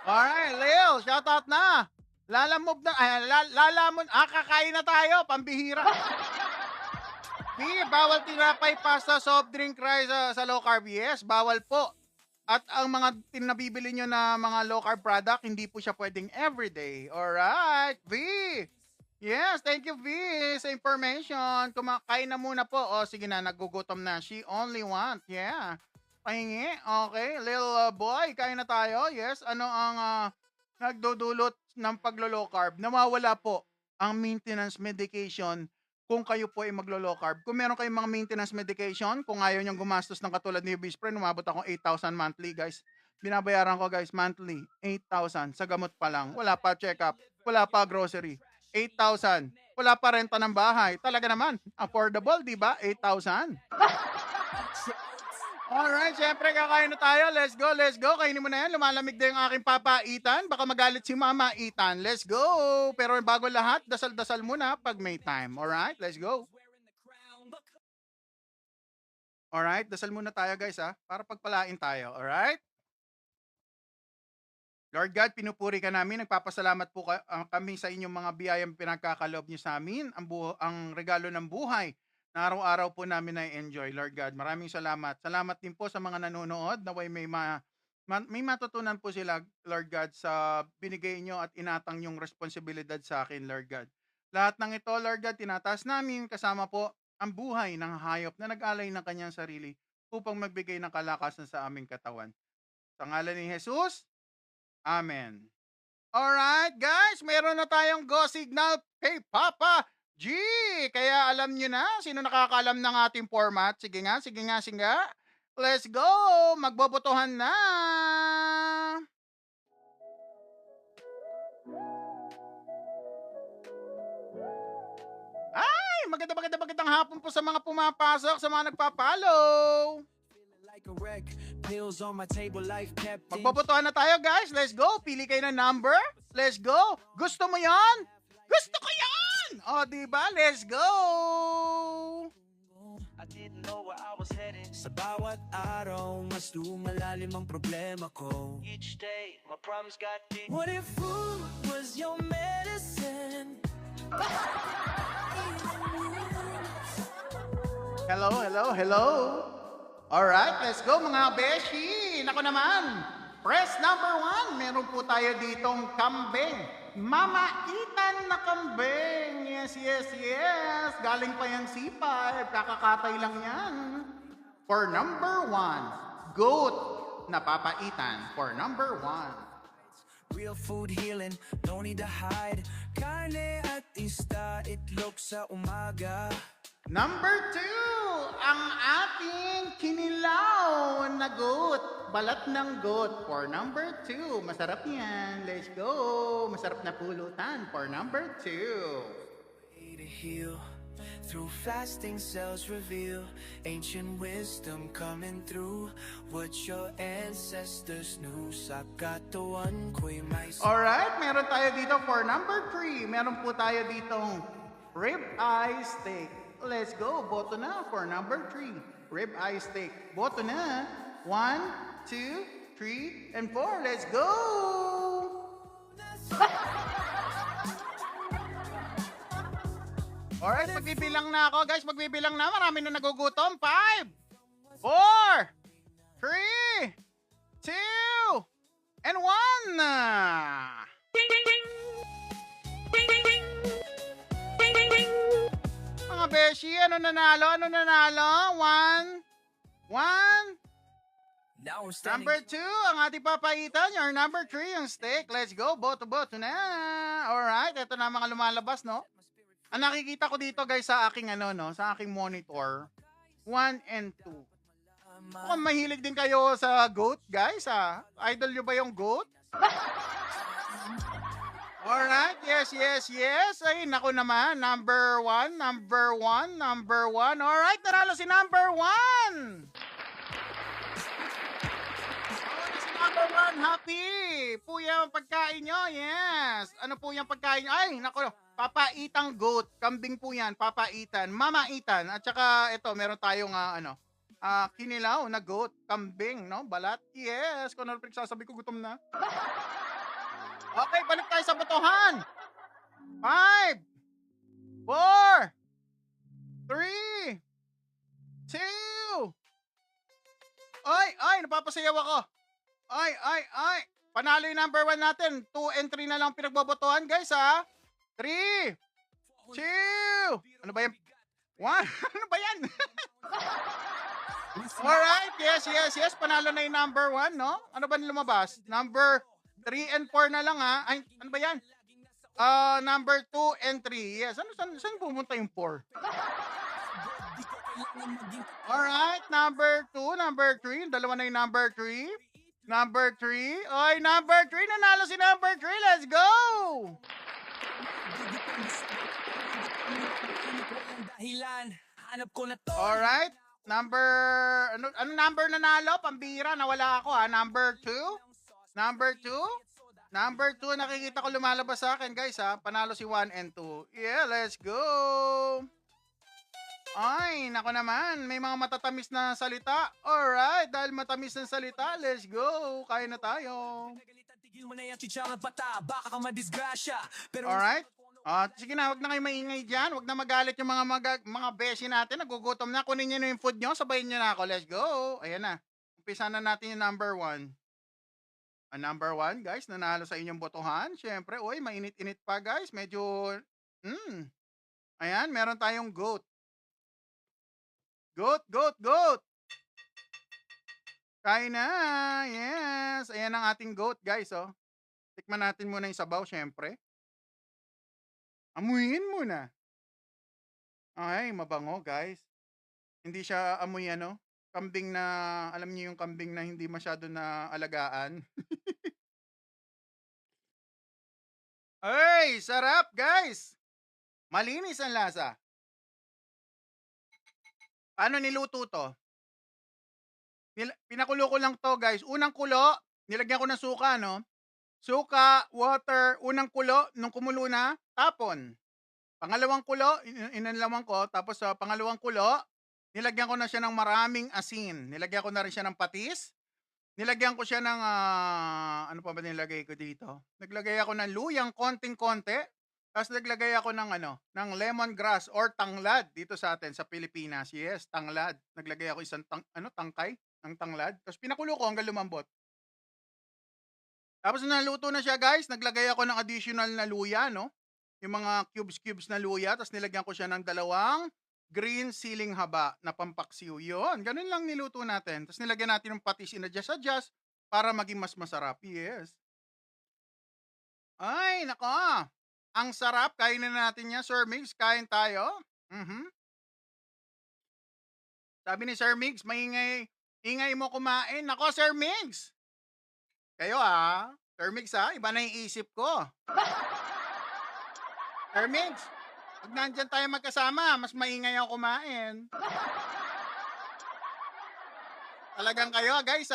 Alright, Leo, shoutout na. Lalamove na, lalamon, kakain na tayo, pambihira. Bawal tinapay, pasta, soft drink, rice sa low carb. Yes, bawal po. At ang mga nabibili nyo na mga low carb product, hindi po siya pwedeng everyday. Alright, V. Yes, thank you, V, sa information. Kumakain na muna po. O, sige na, nagugutom na. She only want, yeah. Pahingi, okay. Little boy, kain na tayo. Yes, ano ang nagdudulot ng paglo-low carb? Nawawala po ang maintenance medication kung kayo po ay maglo-low carb. Kung meron kayong mga maintenance medication, kung ayaw niyong gumastos ng katulad ni Bispren, umabot akong 8,000 monthly, guys. Binabayaran ko, guys, monthly, 8,000 sa gamot pa lang. Wala pa check-up, wala pa grocery. 8,000. Wala pa renta ng bahay. Talaga naman, affordable, di ba? 8,000. Alright, syempre kakain na tayo. Let's go, let's go. Kainin mo na yan. Lumalamig na yung aking Papa Ethan. Baka magalit si Mama Ethan. Let's go. Pero bago lahat, dasal-dasal muna pag may time. Alright, let's go. Alright, dasal muna tayo guys para pagpalain tayo. Alright? Lord God, pinupuri ka namin. Nagpapasalamat po kami sa inyong mga biyayang pinagkakaloob niyo sa amin. Ang regalo ng buhay na araw-araw po namin na-enjoy, Lord God. Maraming salamat. Salamat din po sa mga nanonood na may matutunan po sila, Lord God, sa binigay nyo at inatang yung responsibilidad sa akin, Lord God. Lahat ng ito, Lord God, tinataas namin kasama po ang buhay ng hayop na nag-alay ng kanyang sarili upang magbigay ng kalakasan sa aming katawan. Sa ngalan ni Jesus, Amen. Alright, guys, meron na tayong go signal kay Papa G! Kaya alam nyo na, sino nakakaalam ng ating format? Sige nga, sige nga, sige nga. Let's go! Magbobotohan na! Ay! Magandang hapon po sa mga pumapasok, sa mga nagpa-follow. Magbobotohan na tayo, guys. Let's go! Pili kayo ng number. Let's go! Gusto mo yan? Gusto ko yan! O, diba? Let's go! I didn't know where I was headed. Sa bawat araw, mas lumalalim ang problema ko. Each day, my problems got deep. What if food was your medicine? Hello, hello, hello. Alright, let's go mga beshi. Nako naman. Press number 1. Meron po tayo ditong kambing. Mama Ethan na kambing. Yes, yes, yes. Galing pa yung C5. Kakakatay lang yan. For number 1, goat. na papaitan for number 1. Real food healing, don't need to hide. Carne at isda, itlog sa umaga. Number 2, ang ating kinilaw na goat. Balat ng goat for number 2. Masarap yan. Let's go. Masarap na pulutan for number 2. Way to heal through fasting cells reveal ancient wisdom coming through what your ancestors knew. Sakatuan ko'y may Alright, meron tayo dito for number 3. Meron po tayo ditong rib eye steak. Let's go. Boto na for number 3. Rib eye steak. Boto na. 1, 2, 3, and 4. Let's go! Alright, magbibilang na ako, guys. Magbibilang na. Marami na nagugutom. 5, 4, 3, 2, and 1. Mga beshi, ano nanalo? Ano nanalo? 1, 1. now we're standing. Number 2, ang ating papaitan. Your number 3, yung steak. Let's go. Boto-boto na. Alright, ito na mga lumalabas, no? Ang nakikita ko dito, guys, sa aking sa aking monitor, 1 and 2. Mukhang mahilig din kayo sa goat, guys, ha? Idol nyo ba yung goat? Alright, yes, yes, yes. Ay, naku naman. Number 1, number 1, number 1. Alright, naralo si number 1. Si number 1, happy. Po yung pagkain nyo, yes. Ano po yung pagkain nyo? Ay, naku, papaitang goat. Kambing po yan, papaitan. Mamaitan. At saka, ito, meron tayong, kinilaw na goat. Kambing, no? Balat. Yes. Kung ano sasabi ko, gutom na. Okay, balik tayo sa botohan. 5, 4, 3, 2. Ay, napapasayaw ako. Ay. Panalo yung number 1 natin. 2 and 3 na lang pinagbobotohan, guys, ha? 3, 2. Ano ba yan? 1. Ano ba yan? Alright, yes. Panalo na yung number 1, no? Ano ba lumabas? Number 3 and 4 na lang, ha? Ay, ano ba yan? Number 2 and 3. Yes. Saan pumunta yung 4? Alright, number 2, number 3. Dalawa na yung number 3. Number 3. Oy, number 3. Nanalo si number 3. Let's go! Dahilan, hanap ko na to. Alright. Ano number nanalo? Pambira, nawala ako, ha? Number 2. Number 2. Number 2, nakikita ko lumalabas sa akin, guys, ha? Panalo si 1 and 2. Yeah, let's go! Ay, nako naman. May mga matatamis na salita. Alright, dahil matamis na salita, let's go. Kaya na tayo. Tigil mo na yan, chicharan bata, baka ka madisgrasya. Pero Alright. Sige na, wag na kayo maingay dyan. Wag na magalit yung mga beshi natin. Nagugutom na. Kunin nyo na yung food nyo. Sabayin nyo na ako. Let's go. Ayan na. Umpisa na natin yung number 1. Number 1, guys. Nanalo sa inyong botohan. Siyempre, uy, mainit-init pa, guys. Medyo, Ayan, meron tayong goat. Goat. Kain na. Yes. Ayan ang ating goat, guys, oh. Tikman natin muna yung sabaw, siyempre. Amuyin muna. Ay, mabango, guys. Hindi siya amoy, kambing na, alam niyo yung kambing na hindi masyado na alagaan. Ay, sarap, guys. Malinis ang lasa. Paano niluto to? Pinakulo ko lang to, guys. Unang kulo, nilagyan ko ng suka, no? Suka, water, unang kulo, nung kumulo na, tapon. Pangalawang kulo, inanlawan ko, tapos sa pangalawang kulo, nilagyan ko na siya ng maraming asin. Nilagyan ko na rin siya ng patis. Nilagyan ko siya ng, ano pa ba nilagay ko dito? Naglagay ako ng luyang konting-konti. Tapos naglagay ako ng, ng lemongrass or tanglad dito sa atin, sa Pilipinas. Yes, tanglad. Naglagay ako isang, tangkay ng tanglad. Tapos pinakulo ko hanggang lumambot. Tapos naluto na siya, guys. Naglagay ako ng additional na luya, no? Yung mga cubes na luya. Tapos nilagyan ko siya ng 2 green siling haba na pampaksiw. Yun, ganun lang niluto natin. Tapos nilagyan natin ng patis, in-adjust para maging mas masarap. Yes. Ay, nako. Ang sarap. Kainin na natin yan, Sir Migs. Kain tayo. Mhm. Sabi ni Sir Migs, ingay mo kumain. Nako, Sir Migs. Kayo Sir Migs iba na yung isip ko. Sir Migs, pag nandyan tayo magkasama, mas maingay ako kumain. Talagang kayo, guys,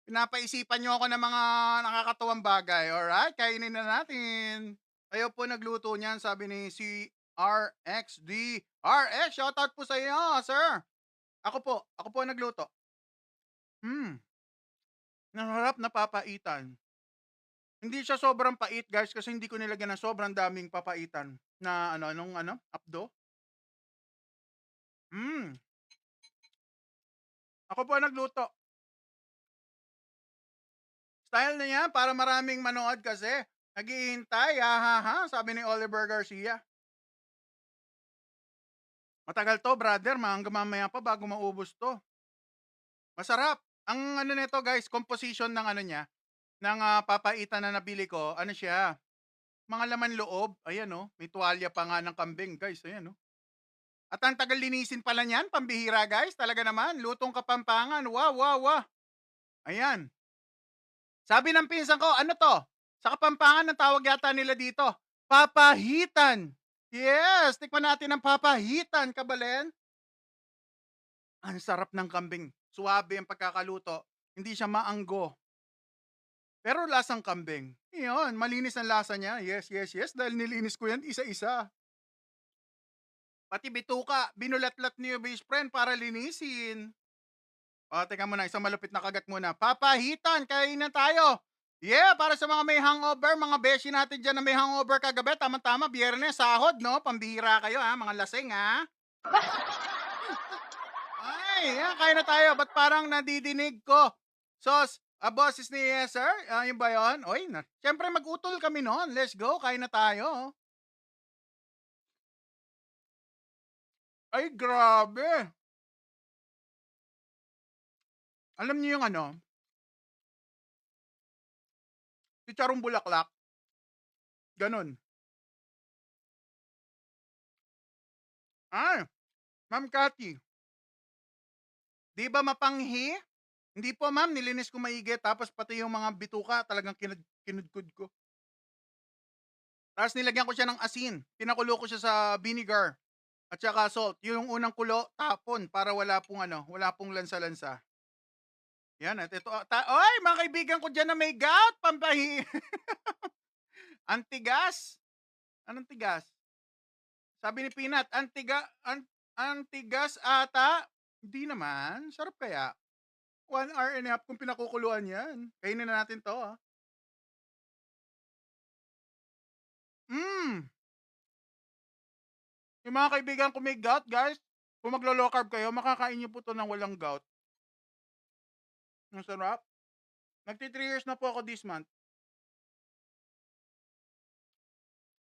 pinapaisipan nyo ako ng mga nakakatuwang bagay. Alright, kainin na natin. Kayo po nagluto niyan, sabi ni si RXD. RX, shoutout po sa iyo, sir. Ako po nagluto. Nararap na papaitan. Hindi siya sobrang pait, guys, kasi hindi ko nilagyan ng sobrang daming papaitan na apdo. Ako po nagluto. Style na yan para maraming manood kasi. Naghihintay, sabi ni Oliver Garcia. Matagal to, brother, hanggang mamaya pa bago maubos to. Masarap. Ang nito, guys, composition ng niya, ng papaitan na nabili ko, siya, mga laman loob. Ayan, may tuwalya pa nga ng kambing, guys. Ayan, At ang tagal linisin pala niyan, pambihira, guys. Talaga naman, lutong Kapampangan. Wow. Ayan. Sabi ng pinsan ko, ano to? Sa Kapampangan, ang tawag yata nila dito, papahitan. Yes, tikman natin ang papahitan, kabalen. Ang sarap ng kambing. Suwabe ang pagkakaluto. Hindi siya maanggo. Pero lasang kambing. Iyon, malinis ang lasa niya. Yes. Dahil nilinis ko yan isa-isa. Pati bituka, binulat-lat niyo, best friend, para linisin. Teka muna, isang malupit na kagat muna. Papahitan, kain na tayo. Yeah, para sa mga may hangover, mga beshi natin dyan na may hangover kagabi, tama-tama, biyernes, sahod, no? Pambihira kayo, mga lasing, Ay, kain na tayo. Ba't parang nadidinig ko? Sos, boses ni sir? Yun ba yun? Oy, siyempre mag-utol kami noon. Let's go, kain na tayo. Ay, grabe. Alam niyo yung chicharong bulaklak. Ganon. Ay, Ma'am Cathy. Di ba mapanghi? Hindi po, ma'am, nilinis ko maigi, tapos pati yung mga bituka talagang kinudkod ko. Tapos nilagyan ko siya ng asin. Pinakulo ko siya sa vinegar at saka salt. Yung unang kulo, tapon para wala pong lansa-lansa. Yan, at ito. Oy, mga kaibigan ko dyan na may gout, pampahi. Antigas. Anong tigas? Sabi ni Peanut, antigas ata. Hindi naman. Sarap kaya. 1 hour and a half kung pinakukuluan yan. Kainin na natin to, Yung mga kaibigan ko may gout, guys, kung maglo-low carb kayo, makakain niyo po to ng walang gout. Ang sarap. Nagti 3 years na po ako this month.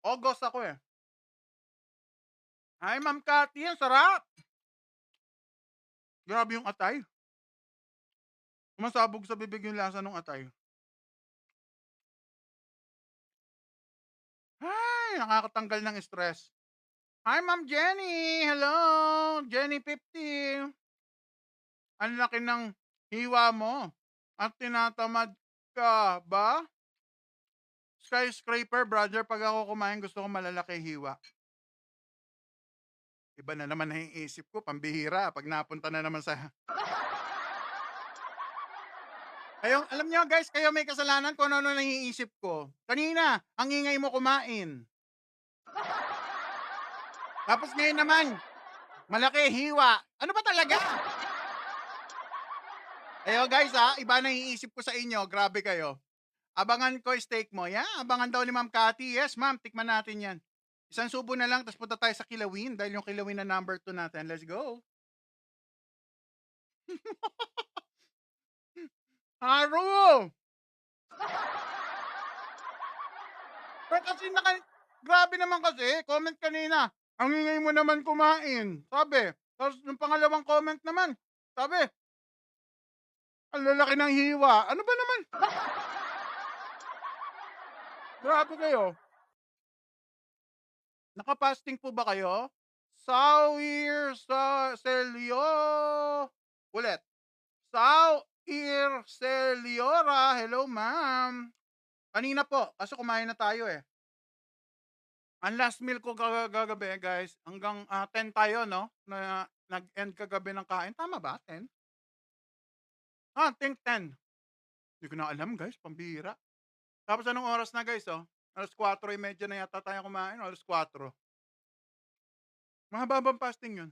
August ako eh. Hi, Ma'am Cathy, ang sarap. Grabe yung atay. Sumasabog sa bibig yung lasa ng atay. Ay, nakakatanggal ng stress. Hi, Ma'am Jenny. Hello, Jenny 50. Ang laki ng hiwa mo. At tinatamad ka ba? Skyscraper, brother, pag ako kumain, gusto ko malalaki hiwa. Iba na naman naiisip ko, pambihira, pag napunta na naman sa... alam niyo, guys, kayo may kasalanan kung ano naiisip ko. Kanina, ang ingay mo kumain. Tapos ngayon naman, malaki hiwa. Ano ba talaga? Guys, iba na iisip ko sa inyo. Grabe kayo. Abangan ko steak mo. Abangan daw ni Ma'am Cathy. Yes, ma'am, tikman natin yan. Isang subo na lang, tapos punta tayo sa Kilawin dahil yung Kilawin na number 2 natin. Let's go. Haro! Pero kasi grabe naman kasi, comment kanina. Ang ingay mo naman kumain. Sabi. Tapos yung pangalawang comment naman, sabi, ang lalaki ng hiwa. Ano ba naman? Grabe kayo. Naka-fasting po ba kayo? Sawir sa Celio. Ulit. Sawir Celiora. Hello, ma'am. Kanina po, kaso kumain na tayo eh. Ang last meal ko kagabi, guys, hanggang 10 tayo, no? Na nag-end kagabi ng kain. Tama ba? 10? I think 10. Hindi ko na alam, guys. Pambihira. Tapos anong oras na, guys, oh? Alas 4:30 na yata tayo kumain. Alas 4. Mahababang fasting yun.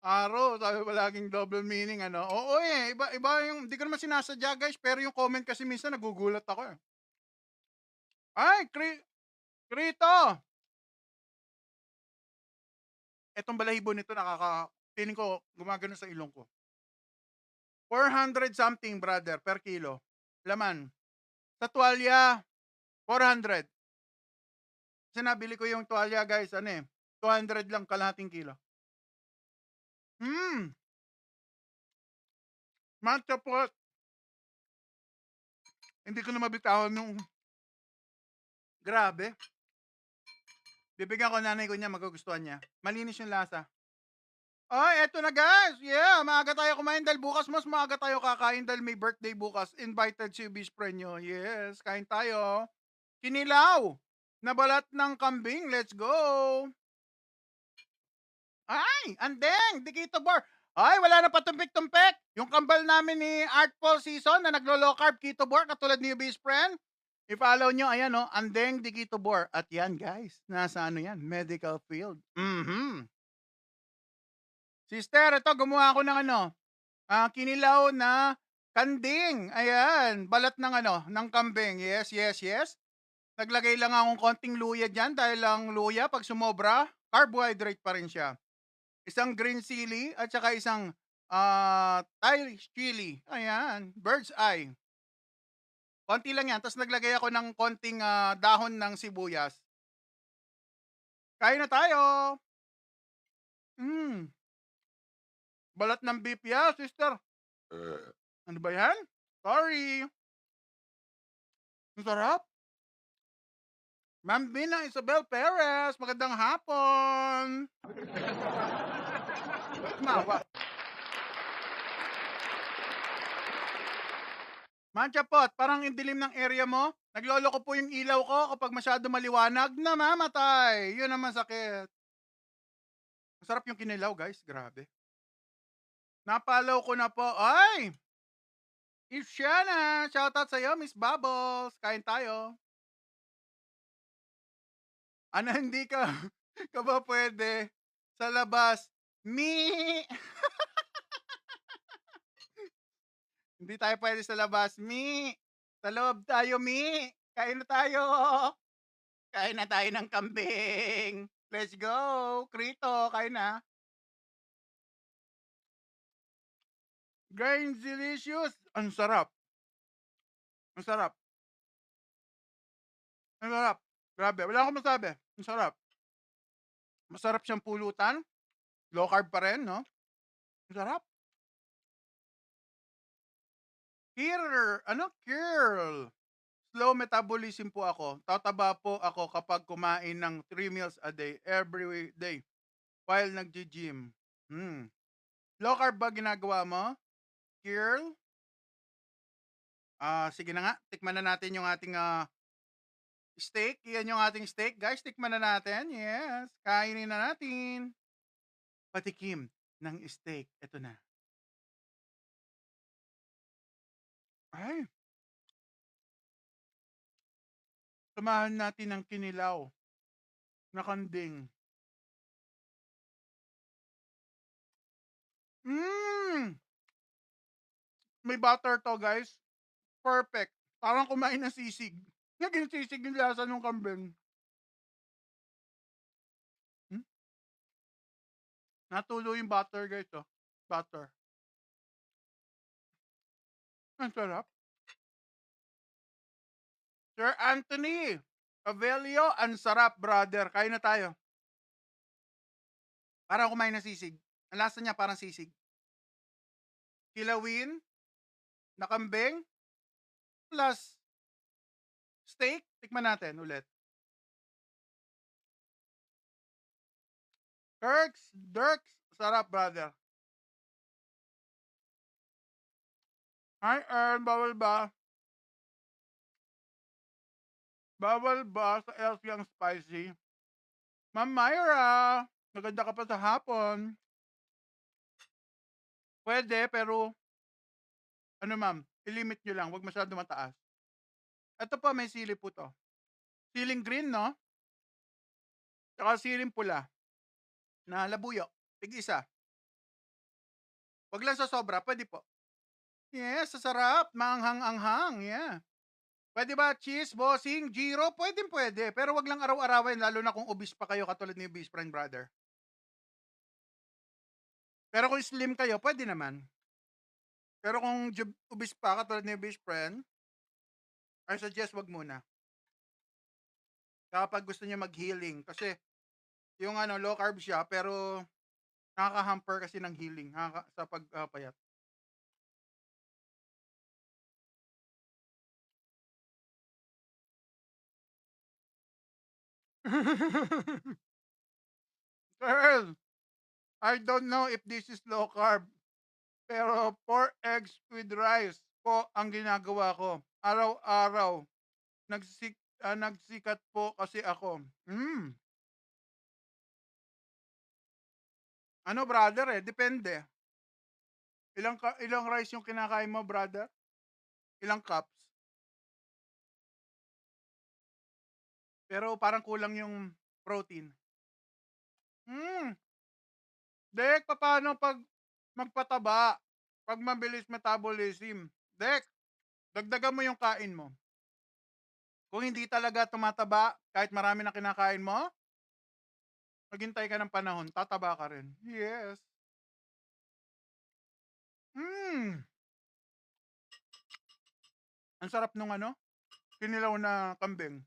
Araw, sabi pa laging double meaning, ano? Oo eh, iba yung, di ko naman sinasadya, guys, pero yung comment kasi minsan nagugulat ako eh. Ay, Krito! Etong balahibo nito feeling ko gumagano sa ilong ko. 400 something, brother, per kilo. Laman. Sa tuwalya, 400. Kasi nabili ko yung tuwalya, guys, 200 lang kalahating kilo. Matcha pot. Hindi ko na mabitawan nung grabe. Bibigyan ko nanay ko niya, magugustuhan niya. Malinis yung lasa. Ay, eto na, guys. Yeah, maaga tayo kumain dahil bukas mas maaga tayo kakain dahil may birthday bukas. Invited si best friend nyo. Yes, kain tayo. Kinilaw na balat ng kambing. Let's go. Ay, andeng, Dikito Bar. Ay, wala na patumpik-tumpik. Yung kambal namin ni Artful Season na naglo-low carb keto bar katulad ni best friend. I-follow nyo, ayan, no, andeng Dikito Bar. At yan, guys, nasa ano yan, medical field. Sister, ito, gumawa ako ng kinilaw na kanding. Ayan, balat ng ng kambing. Yes, yes, yes. Naglagay lang akong konting luya dyan dahil lang luya, pag sumobra, carbohydrate pa rin siya. Isang green chili at saka isang Thai chili. Ayan, bird's eye. Konti lang yan. Tapos naglagay ako ng konting dahon ng sibuyas. Kain na tayo. Balat ng beef ya, sister. Ano ba yan? Sorry. Ang sarap. Ma'am Bina Isabel Perez, magandang hapon. Mawa. Mancha pot, parang yung dilim ng area mo. Nagloloko po yung ilaw ko kapag masyado maliwanag, namamatay. Yun ang masakit. Masarap yung kinilaw, guys. Grabe. Napalaw ko na po. Ay! Ifshana, shoutout sa'yo, Miss Bubbles. Kain tayo. Ano, hindi ka ba pwede sa labas? Hindi tayo pwede sa labas. Sa loob tayo, Kain na tayo. Kain na tayo ng kambing. Let's go. Krito, kain na. Grains delicious. Ang sarap. Ang sarap. Ang sarap. Grabe. Wala akong masabi. Ang sarap. Masarap siyang pulutan. Low carb pa rin, no? Ang sarap. Curl. Slow metabolism po ako. Tataba po ako kapag kumain ng 3 meals a day, every day, while nag-gym. Low carb ba ginagawa mo? Curl? Sige na nga, tikman na natin yung ating steak. Yan yung ating steak. Guys, tikman na natin. Yes. Kainin na natin. Patikim ng steak. Ito na. Ay. Samahan natin ng kinilaw na kanding. May butter to, guys. Perfect. Parang kumain ng sisig. Naging sisig yung lasa ng kambing. Natulo yung butter, guys, oh. Butter. Ang sarap. Sir Anthony Avelio, ang sarap, brother. Kain na tayo. Parang kumain ng sisig. Ang lasa niya parang sisig. Kilawin na kambing plus steak. Tikman natin ulit. Dirks, sarap, brother. Hi, Earl, bawal ba? Bawal ba sa Elsie ang spicy? Ma'am Myra, maganda ka pa sa hapon. Pwede, pero ano ma'am, ilimit nyo lang, wag masyado mataas. Ito pa, may sili po to. Siling green, no? Tsaka siling pula na labuyo. Tig-isa. Wag lang sa sobra, pwede po. Yes, sasarap. Maanghang-anghang, yeah. Pwede ba cheese, bossing, gyro? Pwede. Pero wag lang araw-arawin, lalo na kung obese pa kayo katulad ni obese friend brother. Pero kung slim kayo, pwede naman. Pero kung obese pa katulad ni obese friend, I suggest wag muna. Kapag gusto niya mag-healing. Kasi yung low carb siya, pero nakaka-hamper kasi ng healing sa pagpayat. Girl, I don't know if this is low carb, pero 4 eggs with rice po ang ginagawa ko. Araw-araw. Nagsikat po kasi ako. Ano brother depende. Ilang rice yung kinakain mo, brother? Ilang cups? Pero parang kulang yung protein. Dek, paano pag magpataba? Pag mabilis metabolism? Dek, dagdagan mo yung kain mo. Kung hindi talaga tumataba, kahit marami na kinakain mo, maghintay ka ng panahon, tataba ka rin. Yes. Ang sarap nung kinilaw na kambing.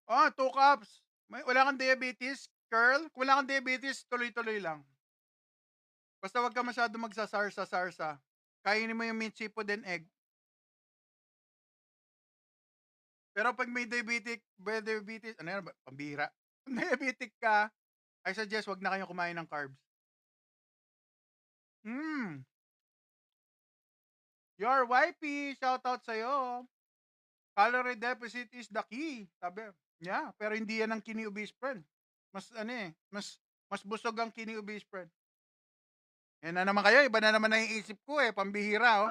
2 cups. Wala kang diabetes, girl? Kung wala kang diabetes, tuloy-tuloy lang. Basta wag ka masyado magsasarsa-sarsa. Kainin mo yung meat, seafood, and egg. Pero pag may diabetes, ano yan, pambihira. Kung diabetic ka, I suggest wag na kayong kumain ng carbs. Your wifey, shoutout sa'yo. Calorie deficit is the key. Sabi, yeah, pero hindi yan ang kini-obese friend. Mas busog ang kini-obese friend. Yan na naman kayo, iba na naman naiisip ko pambihira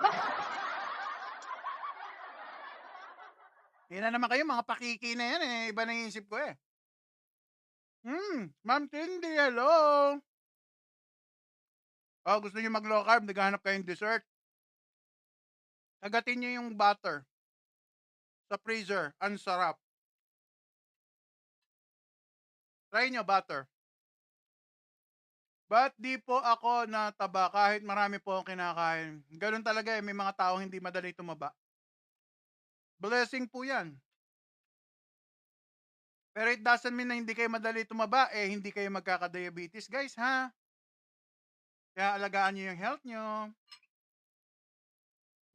Yan na naman kayo, mga pakiki na yan iba naiisip ko Ma'am Cindy, hello. Gusto niyo mag low carb, naghahanap kayong dessert. Agatin niyo yung butter sa freezer, ang sarap. Try niyo butter. Ba't di po ako nataba kahit marami po akong kinakain? Ganun talaga may mga tao hindi madali tumaba. Blessing po yan. Pero it doesn't mean na hindi kayo madali tumaba, hindi kayo magkaka-diabetes, guys, ha? Kaya alagaan niyo yung health niyo.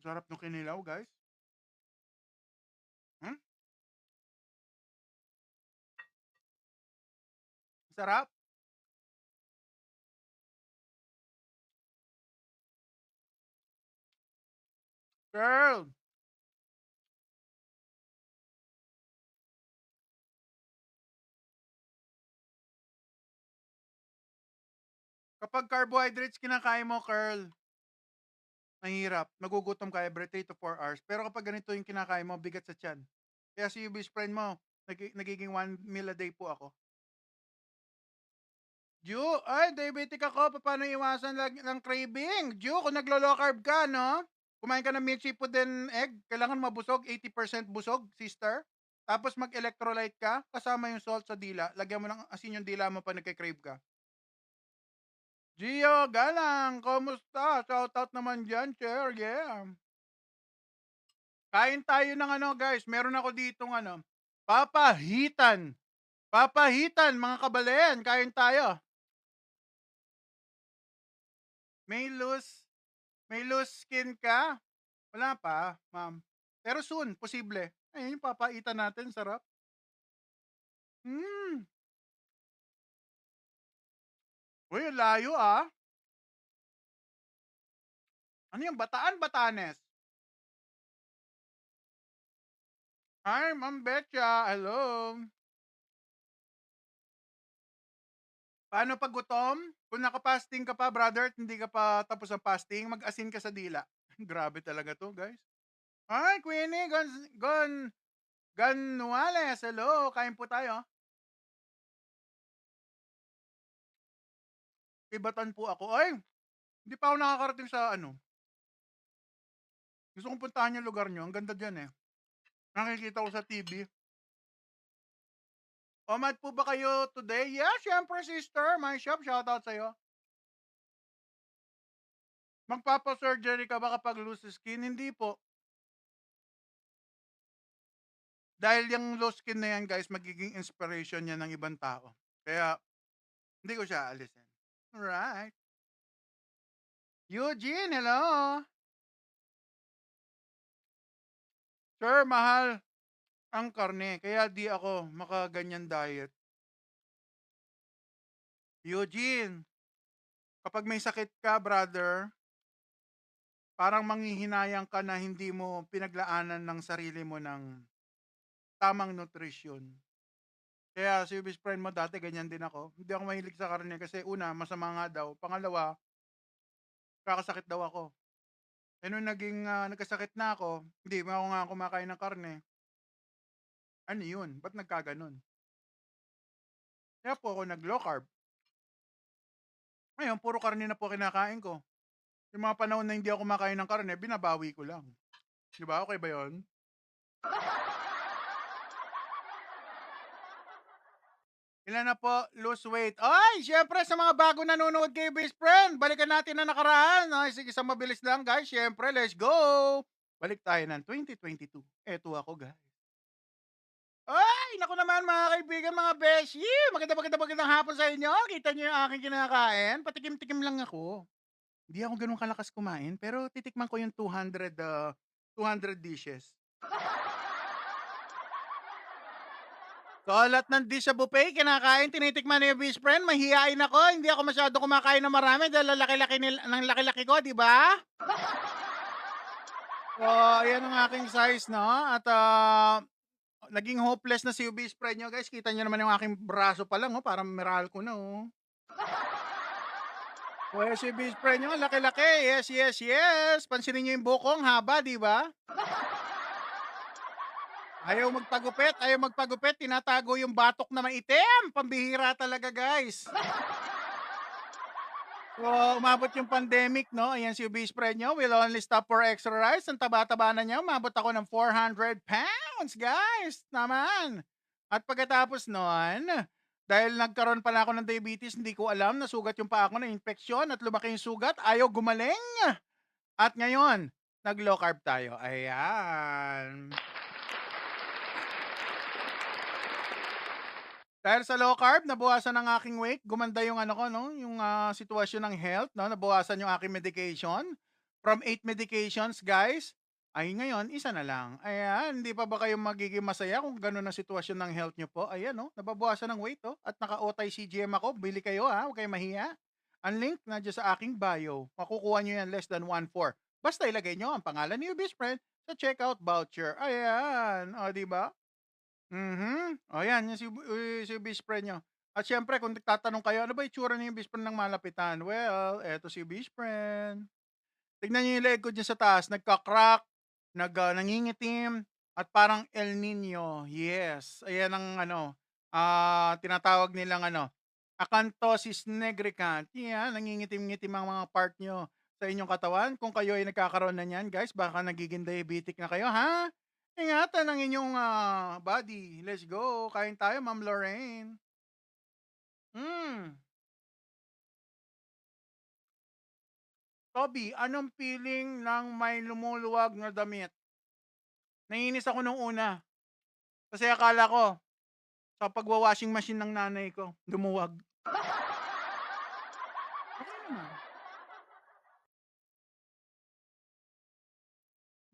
Sarap ng kinilaw, guys. Sarap. Girl. Kapag carbohydrates kinakain mo, Carl, mahirap. Nagugutom ka every 3 to 4 hours. Pero kapag ganito yung kinakain mo, bigat sa tiyan. Kaya si obese friend mo, nagiging 1 meal a day po ako. Ju, diabetic ako. Paano iwasan ng craving? Ju, kung naglo-low carb ka, no? Kumain ka ng meat, seafood, and egg, kailangan mabusog, 80% busog, sister. Tapos mag-electrolyte ka, kasama yung salt sa dila. Lagyan mo ng asin yung dila mo pa nagka-crave ka. Gio, galang, kumusta? Shoutout naman dyan, share, yeah. Kain tayo ng ano guys, meron ako ditong ano, papahitan. Papahitan mga kabalen, kain tayo. May loose, may loose skin ka? Wala pa, ma'am. Pero soon, posible. Ayun yung papaitan natin, sarap. Hmm. Uy, ang layo ah. Ano yung Bataan, Batanes? Hi, Ma'am Betcha. Hello. Paano pag gutom? Kung nakapasting ka pa, brother, at hindi ka pa tapos ang fasting, mag-asin ka sa dila. Grabe talaga to, guys. Hi, Queenie. Ganuales. Hello. Kain po tayo. Ibatan po ako. Ay, hindi pa ako nakakarating sa ano. Gusto kong puntahan yung lugar nyo. Ang ganda dyan eh. Nakikita ko sa TV. Omad po ba kayo today? Yeah, syempre sister. My shop, shoutout sa'yo. Magpapa-surgery ka ba kapag loose skin? Hindi po. Dahil yung loose skin na yan, guys, magiging inspiration yan ng ibang tao. Kaya, hindi ko siya aalisin. Alright. Eugene, hello. Sir, mahal ang karne. Kaya di ako makaganyan diet. Eugene, kapag may sakit ka, brother, parang manghihinayang ka na hindi mo pinaglaanan ng sarili mo ng tamang nutrisyon. Kaya si best friend mo dati ganyan din ako. Hindi ako mahilig sa karne kasi una, masama nga daw. Pangalawa, kakasakit daw ako. Eh nung nagkasakit na ako, hindi mo ako nga kumakain ng karne. Ano yun? Ba't nagkaganon? Kaya po ako nag low carb. Ngayon, puro karne na po kinakain ko. Yung mga panahon na hindi ako kumakain ng karne, binabawi ko lang. Di ba? Okay ba yun? Ilan na po lose weight? Ay, syempre sa mga bago nanonood kay best friend, balikan natin na nakaraan. Ay, sige, sa mabilis lang guys. Syempre, let's go! Balik tayo ng 2022. Eto ako guys. Ay, naku naman mga kaibigan, mga beshi. Magandang hapon sa inyo. Kita niyo yung aking kinakain. Patikim-tikim lang ako. Hindi ako ganun kalakas kumain, pero titikman ko yung 200 dishes. Kalat ng dish sa buffet, kinakain, tinitikman ni best friend, mahihain ako. Hindi ako masyado kumakain ng marami dahil ng laki-laki ko, di ba? So, ayan ang aking size, no? At naging hopeless na si best friend nyo, guys. Kita nyo naman yung aking braso pa lang, oh. Parang meral ko na, oh. O, si best friend nyo, laki-laki. Yes, yes, yes. Pansinin nyo yung bukong, haba, di ba? Ayaw magpagupit, tinatago yung batok na maitim. Pambihira talaga, guys. So, umabot yung pandemic, no? Ayan si best friend nyo, will only stop for exercise. Ang taba-taba na niya, umabot ako ng 400 pounds, guys. Naman. At pagkatapos nun, dahil nagkaroon pala ako ng diabetes, hindi ko alam, nasugat yung paa ko na infeksyon at lumaki yung sugat, ayaw gumaling. At ngayon, nag-low carb tayo. Ayan. Dahil sa low carb, nabawasan ang aking weight, gumanda yung ano ko, no, yung sitwasyon ng health, no, nabawasan yung aking medication. From 8 medications, guys, ay ngayon, isa na lang. Ayan, hindi pa ba kayo magiging masaya kung gano'n ang sitwasyon ng health nyo po? Ayan, no, nababawasan ng weight, oh, at naka-otay CGM ako, bili kayo ha, huwag kayo mahiya. Ang link nandiyan sa aking bio, makukuha nyo yan less than 1.4. Basta ilagay nyo ang pangalan ni your best friend sa checkout voucher. Ayan, o, di ba? O yan, yung si best friend niyo. At siyempre kung tatanong kayo, ano ba itsura niyo yung best friend ng malapitan? Well, eto si best friend. Tignan niyo yung leg ko diyan sa taas, nagka-crack, nangingitim, at parang El Nino. Yes, ayan ang ano, tinatawag nilang ano, acanthosis nigricans. Yan, nangingitim-ngitim ang mga part niyo sa inyong katawan. Kung kayo ay nagkakaroon na niyan, guys, baka nagiging diabetic na kayo, ha? Ingatan ang inyong body. Let's go. Kain tayo, Ma'am Lorraine. Hmm. Toby, anong feeling ng may lumuluwag na damit? Naiinis ako nung una. Kasi akala ko, sa pagwa-washing machine ng nanay ko, lumuwag. Okay naman.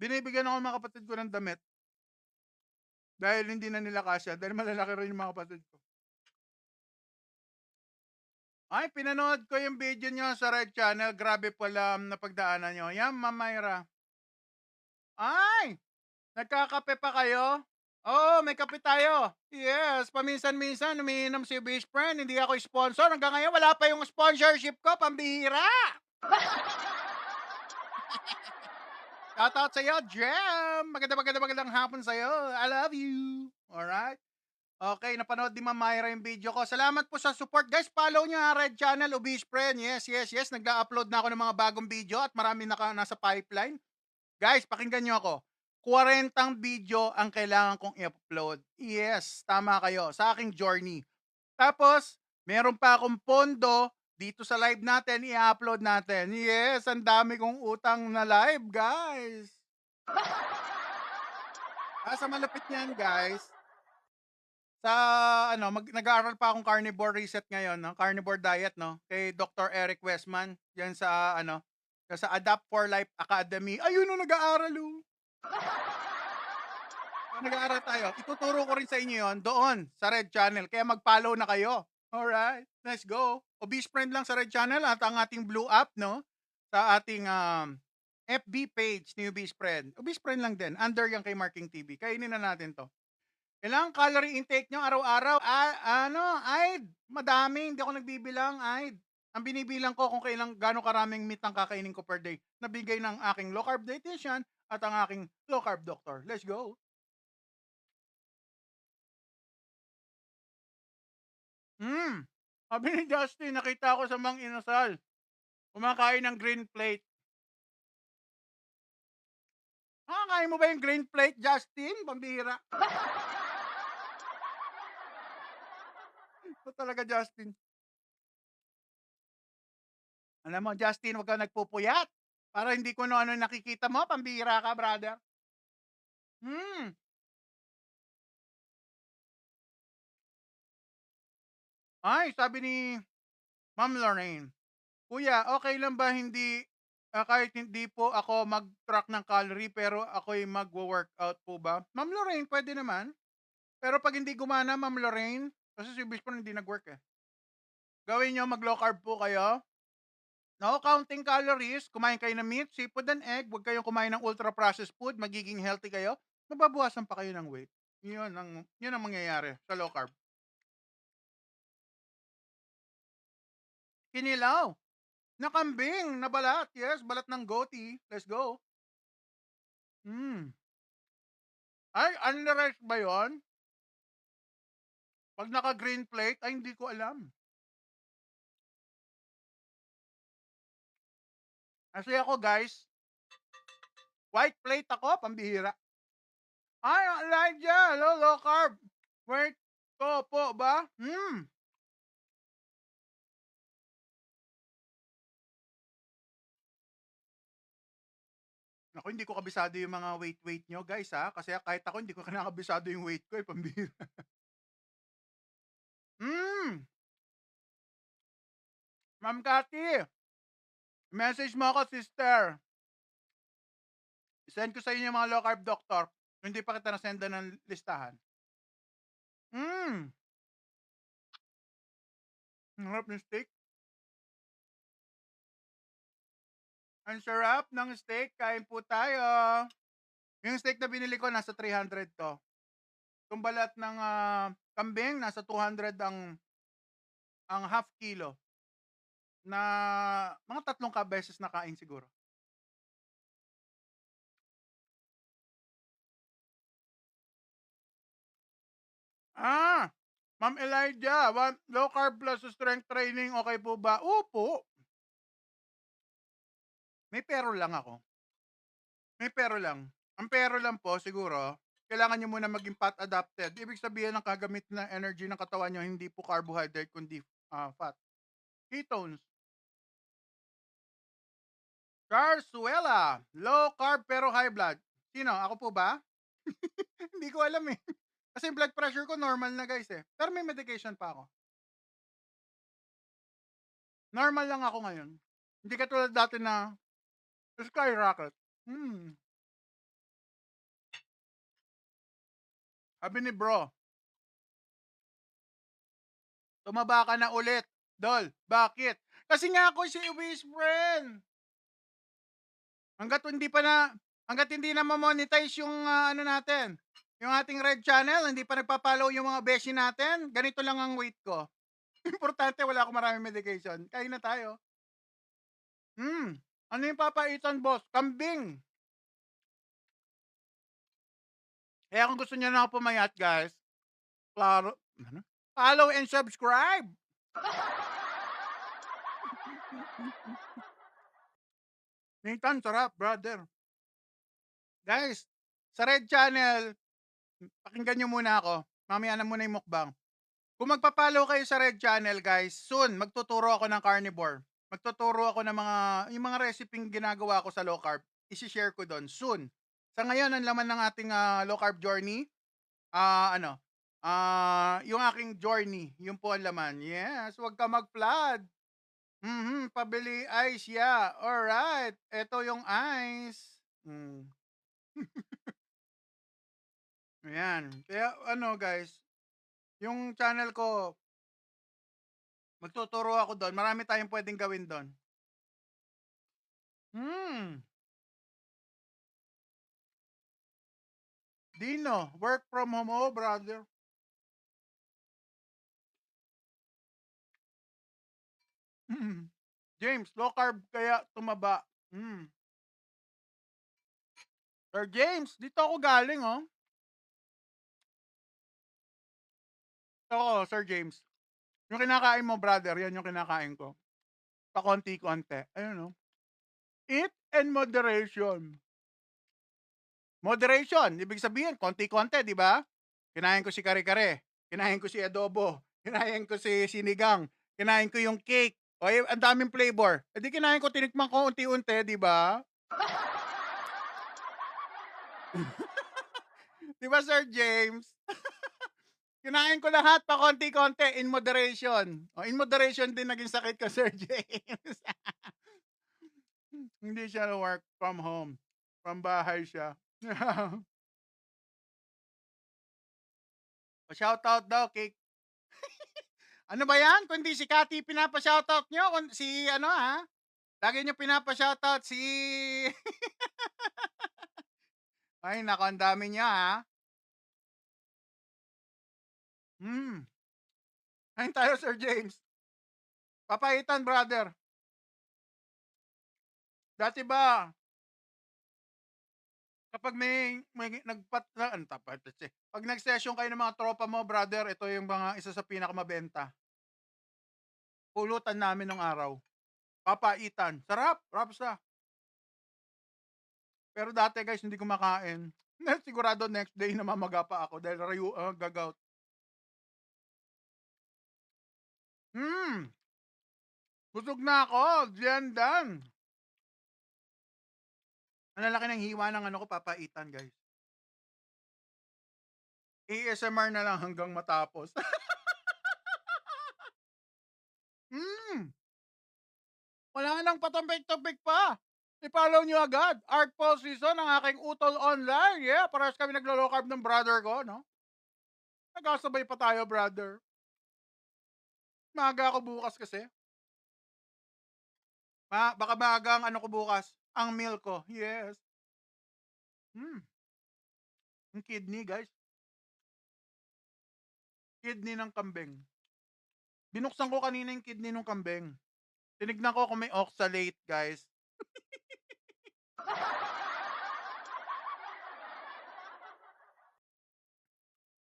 Binibigyan ako ng mga kapatid ko ng damit dahil hindi na nila kasya, dahil malalaki rin yung mga kapatid ko. Ay, pinanood ko yung video niyo sa Red Channel. Grabe pala napagdaanan niyo. Yan, Ma'am Myra. Ay! Nagkakape pa kayo? Oo, may kape tayo. Yes, paminsan-minsan umiinom si best friend. Hindi ako sponsor. Hanggang ngayon, wala pa yung sponsorship ko. Pambihira. Shoutout sa'yo, Jem. Magandang hapon sa'yo. I love you. Alright? Okay, napanood ni Ma'am Myra yung video ko. Salamat po sa support. Guys, follow nyo ang Red Channel, Obese Friend. Yes. Nagla-upload na ako ng mga bagong video at marami nasa pipeline. Guys, pakinggan nyo ako. 40 video ang kailangan kong i-upload. Yes, tama kayo. Sa aking journey. Tapos, meron pa akong pondo dito sa live natin, i-upload natin. Yes, ang dami kong utang na live, guys. Sa malapit niyan, guys, sa nag-aaral pa akong carnivore reset ngayon, no? Carnivore diet, no? Kay Dr. Eric Westman, yan sa sa Adapt for Life Academy. Ayun, nag-aaral, oh. Nag-aaral tayo. Ituturo ko rin sa inyo yon doon sa Red Channel. Kaya mag-follow na kayo. Alright, let's go. Obese Friend lang sa Red Channel at ang ating blue app, no? Sa ating FB page ni Obese Friend. Obese Friend lang din. Under yan kay Marking TV. Kainin na natin to. Ilang calorie intake nyo araw-araw? Aid, madami. Hindi ako nagbibilang, Aid. Ang binibilang ko kung gaano karaming meat ang kakainin ko per day. Nabigay ng aking low carb dietitian at ang aking low carb doctor. Let's go. Sabi ni Justin, nakita ko sa Mang Inasal. Kumakain ng green plate. Kakain mo ba yung green plate, Justin? Pambihira. Ito talaga, Justin. Alam mo, Justin, huwag ka nagpupuyat. Para hindi ko ano nakikita mo. Pambihira ka, brother. Ay, sabi ni Ma'am Lorraine, Kuya, okay lang ba kahit hindi po ako mag-track ng calorie pero ako'y magwo-workout po ba? Ma'am Lorraine, pwede naman. Pero pag hindi gumana, Ma'am Lorraine, kasi si Bish hindi nag-work eh. Gawin nyo, mag-low carb po kayo. No counting calories, kumain kayo ng meat, seafood and egg, huwag kayong kumain ng ultra-processed food, magiging healthy kayo, mababawasan pa kayo ng weight. Yun ang mangyayari sa low carb. Kinilaw. Na kambing, na balat. Yes, balat ng goatee. Let's go. Ay, unli-rice ba yun? Pag naka-green plate, ay hindi ko alam. Kasi ako, guys, white plate ako, pambihira. Ay, Elijah, low carb. Wait, po ba? Ako, hindi ko kabisado yung mga weight nyo, guys, ha? Kasi kahit ako, hindi ko kabisado yung weight ko, pambihira. Ma'am Cathy, message mo ako, sister. Send ko sa inyo yung mga low carb doctor. Hindi pa kita nasenda ng listahan. Ang harap ng steak. Ang sarap ng steak. Kain po tayo. Yung steak na binili ko, nasa 300 to. Yung balat ng kambing, nasa 200 ang half kilo. Na mga 3 beses na kain siguro. Ma'am Elijah, low carb plus strength training, okay po ba? Opo. May pero lang ako. May pero lang. Ang pero lang po siguro, kailangan nyo muna maging fat adapted. Ibig sabihin ng kagamit na energy ng katawan nyo, hindi po carbohydrate, kundi fat. Ketones. Carsuela, low carb pero high blood. Sino? Ako po ba? Hindi ko alam eh. Kasi yung blood pressure ko normal na guys eh. Pero may medication pa ako. Normal lang ako ngayon. Hindi katulad dati na skyrocket. Hmm. Sabi ni bro, tumaba ka na ulit. Dol, bakit? Kasi nga ako si Wish friend. Hangga't hindi pa na hangga't hindi na ma-monetize yung ano natin, yung ating red channel, hindi pa nagpa-follow yung mga beshi natin, ganito lang ang weight ko. Importante wala akong maraming medication. Kain na tayo. Ano yung papaitan, boss? Kambing. Kaya kung gusto niyo na ako pumayat, guys, klaro, ano? Follow and subscribe. Nathan, sarap, brother. Guys, sa red channel, pakinggan nyo muna ako. Mamaya na muna yung mukbang. Kung magpa-follow kayo sa red channel, guys, soon magtuturo ako ng carnivore. Magtuturo ako ng yung mga recipe ginagawa ko sa low carb. I-share ko doon soon. Sa ngayon, ang laman ng ating low carb journey, yung aking journey, yung po ang laman. Yes, wag ka mag-flood. Pabili ice, yeah. Alright, ito yung ice. Ayan. Kaya guys, yung channel ko, magtuturo ako doon. Marami tayong pwedeng gawin doon. Dino, work from home. Oh, brother. James, low carb kaya tumaba. Sir James, dito ako galing, oh. Oo, Sir James. Yung kinakain mo, brother, yan yung kinakain ko. Pakonti-konti. Ayun, oh. Eat in moderation. Moderation, ibig sabihin, konti-konti, di ba? Kinain ko si kare-kare. Kinain ko si adobo. Kinain ko si sinigang. Kinain ko yung cake. O, ang daming flavor. E di kinain ko, tinikman ko unti-unti, di ba? Di ba, Sir James? Kinain ko lahat pa konti-konti in moderation. O, in moderation din naging sakit ko, Sir James. Hindi siya work from home. From bahay siya. Shoutout daw kay ano ba yan? Kundi si Cathy pinapa-shoutout nyo. Si ano ha? Lagi nyo pinapa-shoutout si ay nako, ang dami niya ha. Ayun tayo, Sir James. Papaitan, brother. Dati ba, kapag may pag nag-session kayo ng mga tropa mo, brother, ito yung mga isa sa pinakamabenta. Pulutan namin ng araw. Papaitan. Sarap. Rapsa. Pero dati guys, hindi ko makain. Sigurado next day namamaga pa ako dahil gagout. Busog na ako. Diyan dan. Ang lalaki ng hiwa ng ano ko, papaitan guys. ASMR na lang hanggang matapos. Wala nang patampik-tampik pa. I-follow nyo agad. Artful Season, ang aking utol online. Yeah, parehas kami naglo-low carb ng brother ko, no? Nagkasabay pa tayo, brother. Maaga ako bukas kasi. Baka maaga ang ano ko bukas. Ang meal ko. Yes. Ang kidney, guys. Kidney ng kambing. Binuksan ko kanina yung kidney ng kambing. Tinignan ko kung may oxalate, guys.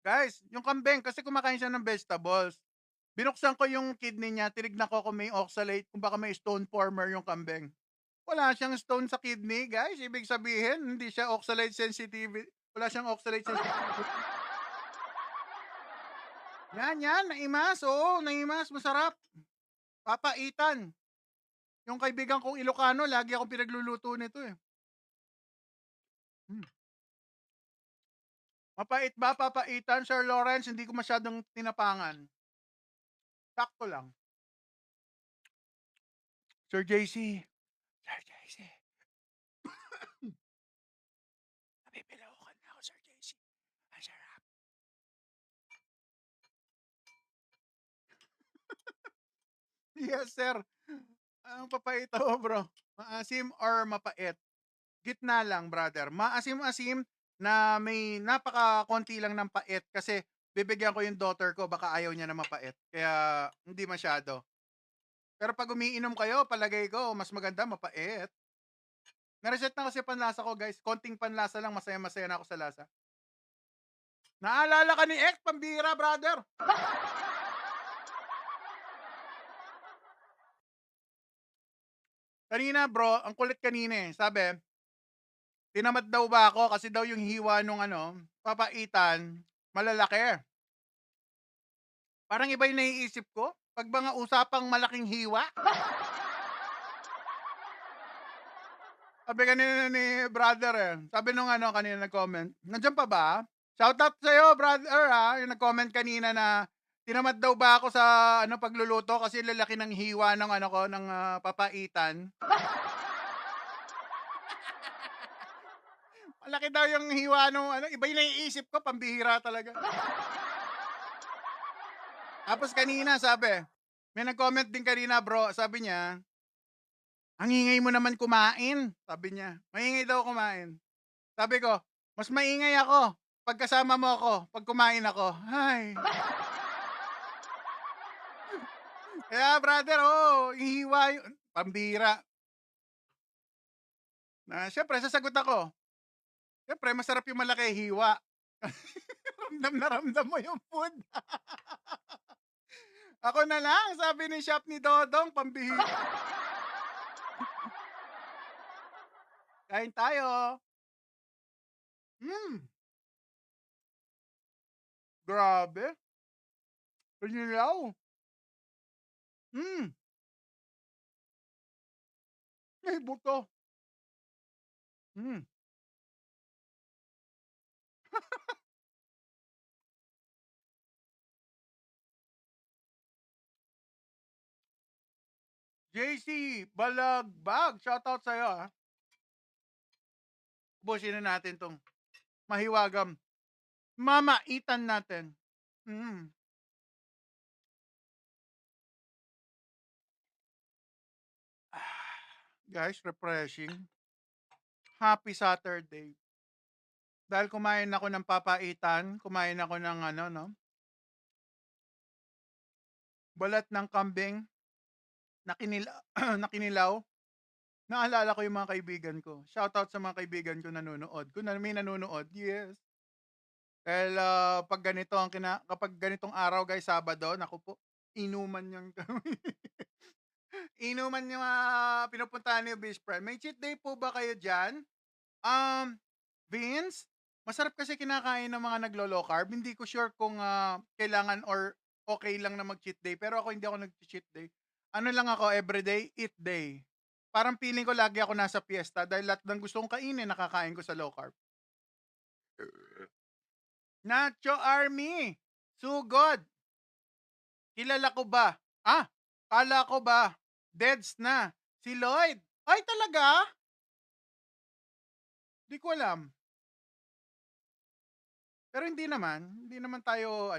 Guys, yung kambing, kasi kumakain siya ng vegetables. Binuksan ko yung kidney niya, tinignan ko kung may oxalate, kung baka may stone former yung kambing. Wala siyang stone sa kidney, guys. Ibig sabihin, hindi siya oxalate sensitive. Wala siyang oxalate sensitivity. Yan, naimas. Oo, naimas. Masarap. Papaitan. Yung kaibigan kong Ilocano, lagi akong pinagluluto nito eh. Mapait ba, papaitan, Sir Lawrence? Hindi ko masyadong tinapangan. Sakto lang. Sir JC. Sir JC. Nabibilaukan na ako, Sir JC. Ang sarap. Yes, sir. Ang papait mo, bro? Maasim or mapait? Gitna lang, brother. Maasim-asim na may napaka-konti lang ng pait kasi bibigyan ko yung daughter ko, baka ayaw niya na mapait. Kaya hindi masyado. Pero pag umiinom kayo, palagay ko, mas maganda mapait. Na-reset na kasi panlasa ko, guys. Konting panlasa lang, masaya-masaya na ako sa lasa. Naalala ka ni X, pambira, brother. Kanina, bro, ang kulit kanina eh. Sabi, tinamad daw ba ako kasi daw yung hiwa nung papaitan, malalaki. Parang iba yung naiisip ko. Pag mga usapang malaking hiwa. Sabi kanina ni brother eh. Sabi nung kanina nag-comment. Nandiyan pa ba? Shoutout sa'yo, brother yung nag-comment kanina na tinamad daw ba ako sa pagluluto kasi lalaki ng hiwa ng ng papaitan. Malaki daw yung hiwa nung iba yung naiisip ko, pambihira talaga. Tapos kanina sabi, may nag-comment din kanina bro, sabi niya, ang ingay mo naman kumain. Sabi niya, maingay daw kumain. Sabi ko, mas maingay ako pag kasama mo ako, pag kumain ako. Ay. Kaya brother, ihiwa yun. Pambira. Siyempre, sasagot ako. Siyempre, masarap yung malaki hiwa. Ramdam na ramdam mo yung food. Ako na lang, sabi ni Shop ni Dodong, pambihira. Kain tayo. Grabe. Pinilaw. May buto. JC Balagbag, shoutout sa'yo Busin na natin tong mahiwagam. Mamaitan natin. Guys, refreshing. Happy Saturday. Dahil kumain ako ng papaitan, kumain ako ng balat ng kambing na kinilaw. Naalala ko yung mga kaibigan ko. Shoutout sa mga kaibigan ko nanonood. Kung may nanonood, yes. Dahil kapag ganitong araw guys, Sabado, naku po, inuman yung inuman yung pinupuntahan ni best friend. May cheat day po ba kayo dyan? Vince, masarap kasi kinakain ng mga naglo-low carb. Hindi ko sure kung kailangan or okay lang na mag-cheat day. Pero ako hindi ako nag-cheat day. Ano lang ako, everyday, eat day. Parang feeling ko lagi ako nasa fiesta dahil lahat ng gusto kong kainin, nakakain ko sa low carb. Nacho Army, sugod. Kilala ko ba? Kala ko ba? Deads na. Si Lloyd. Ay, talaga? Di ko alam. Pero hindi naman tayo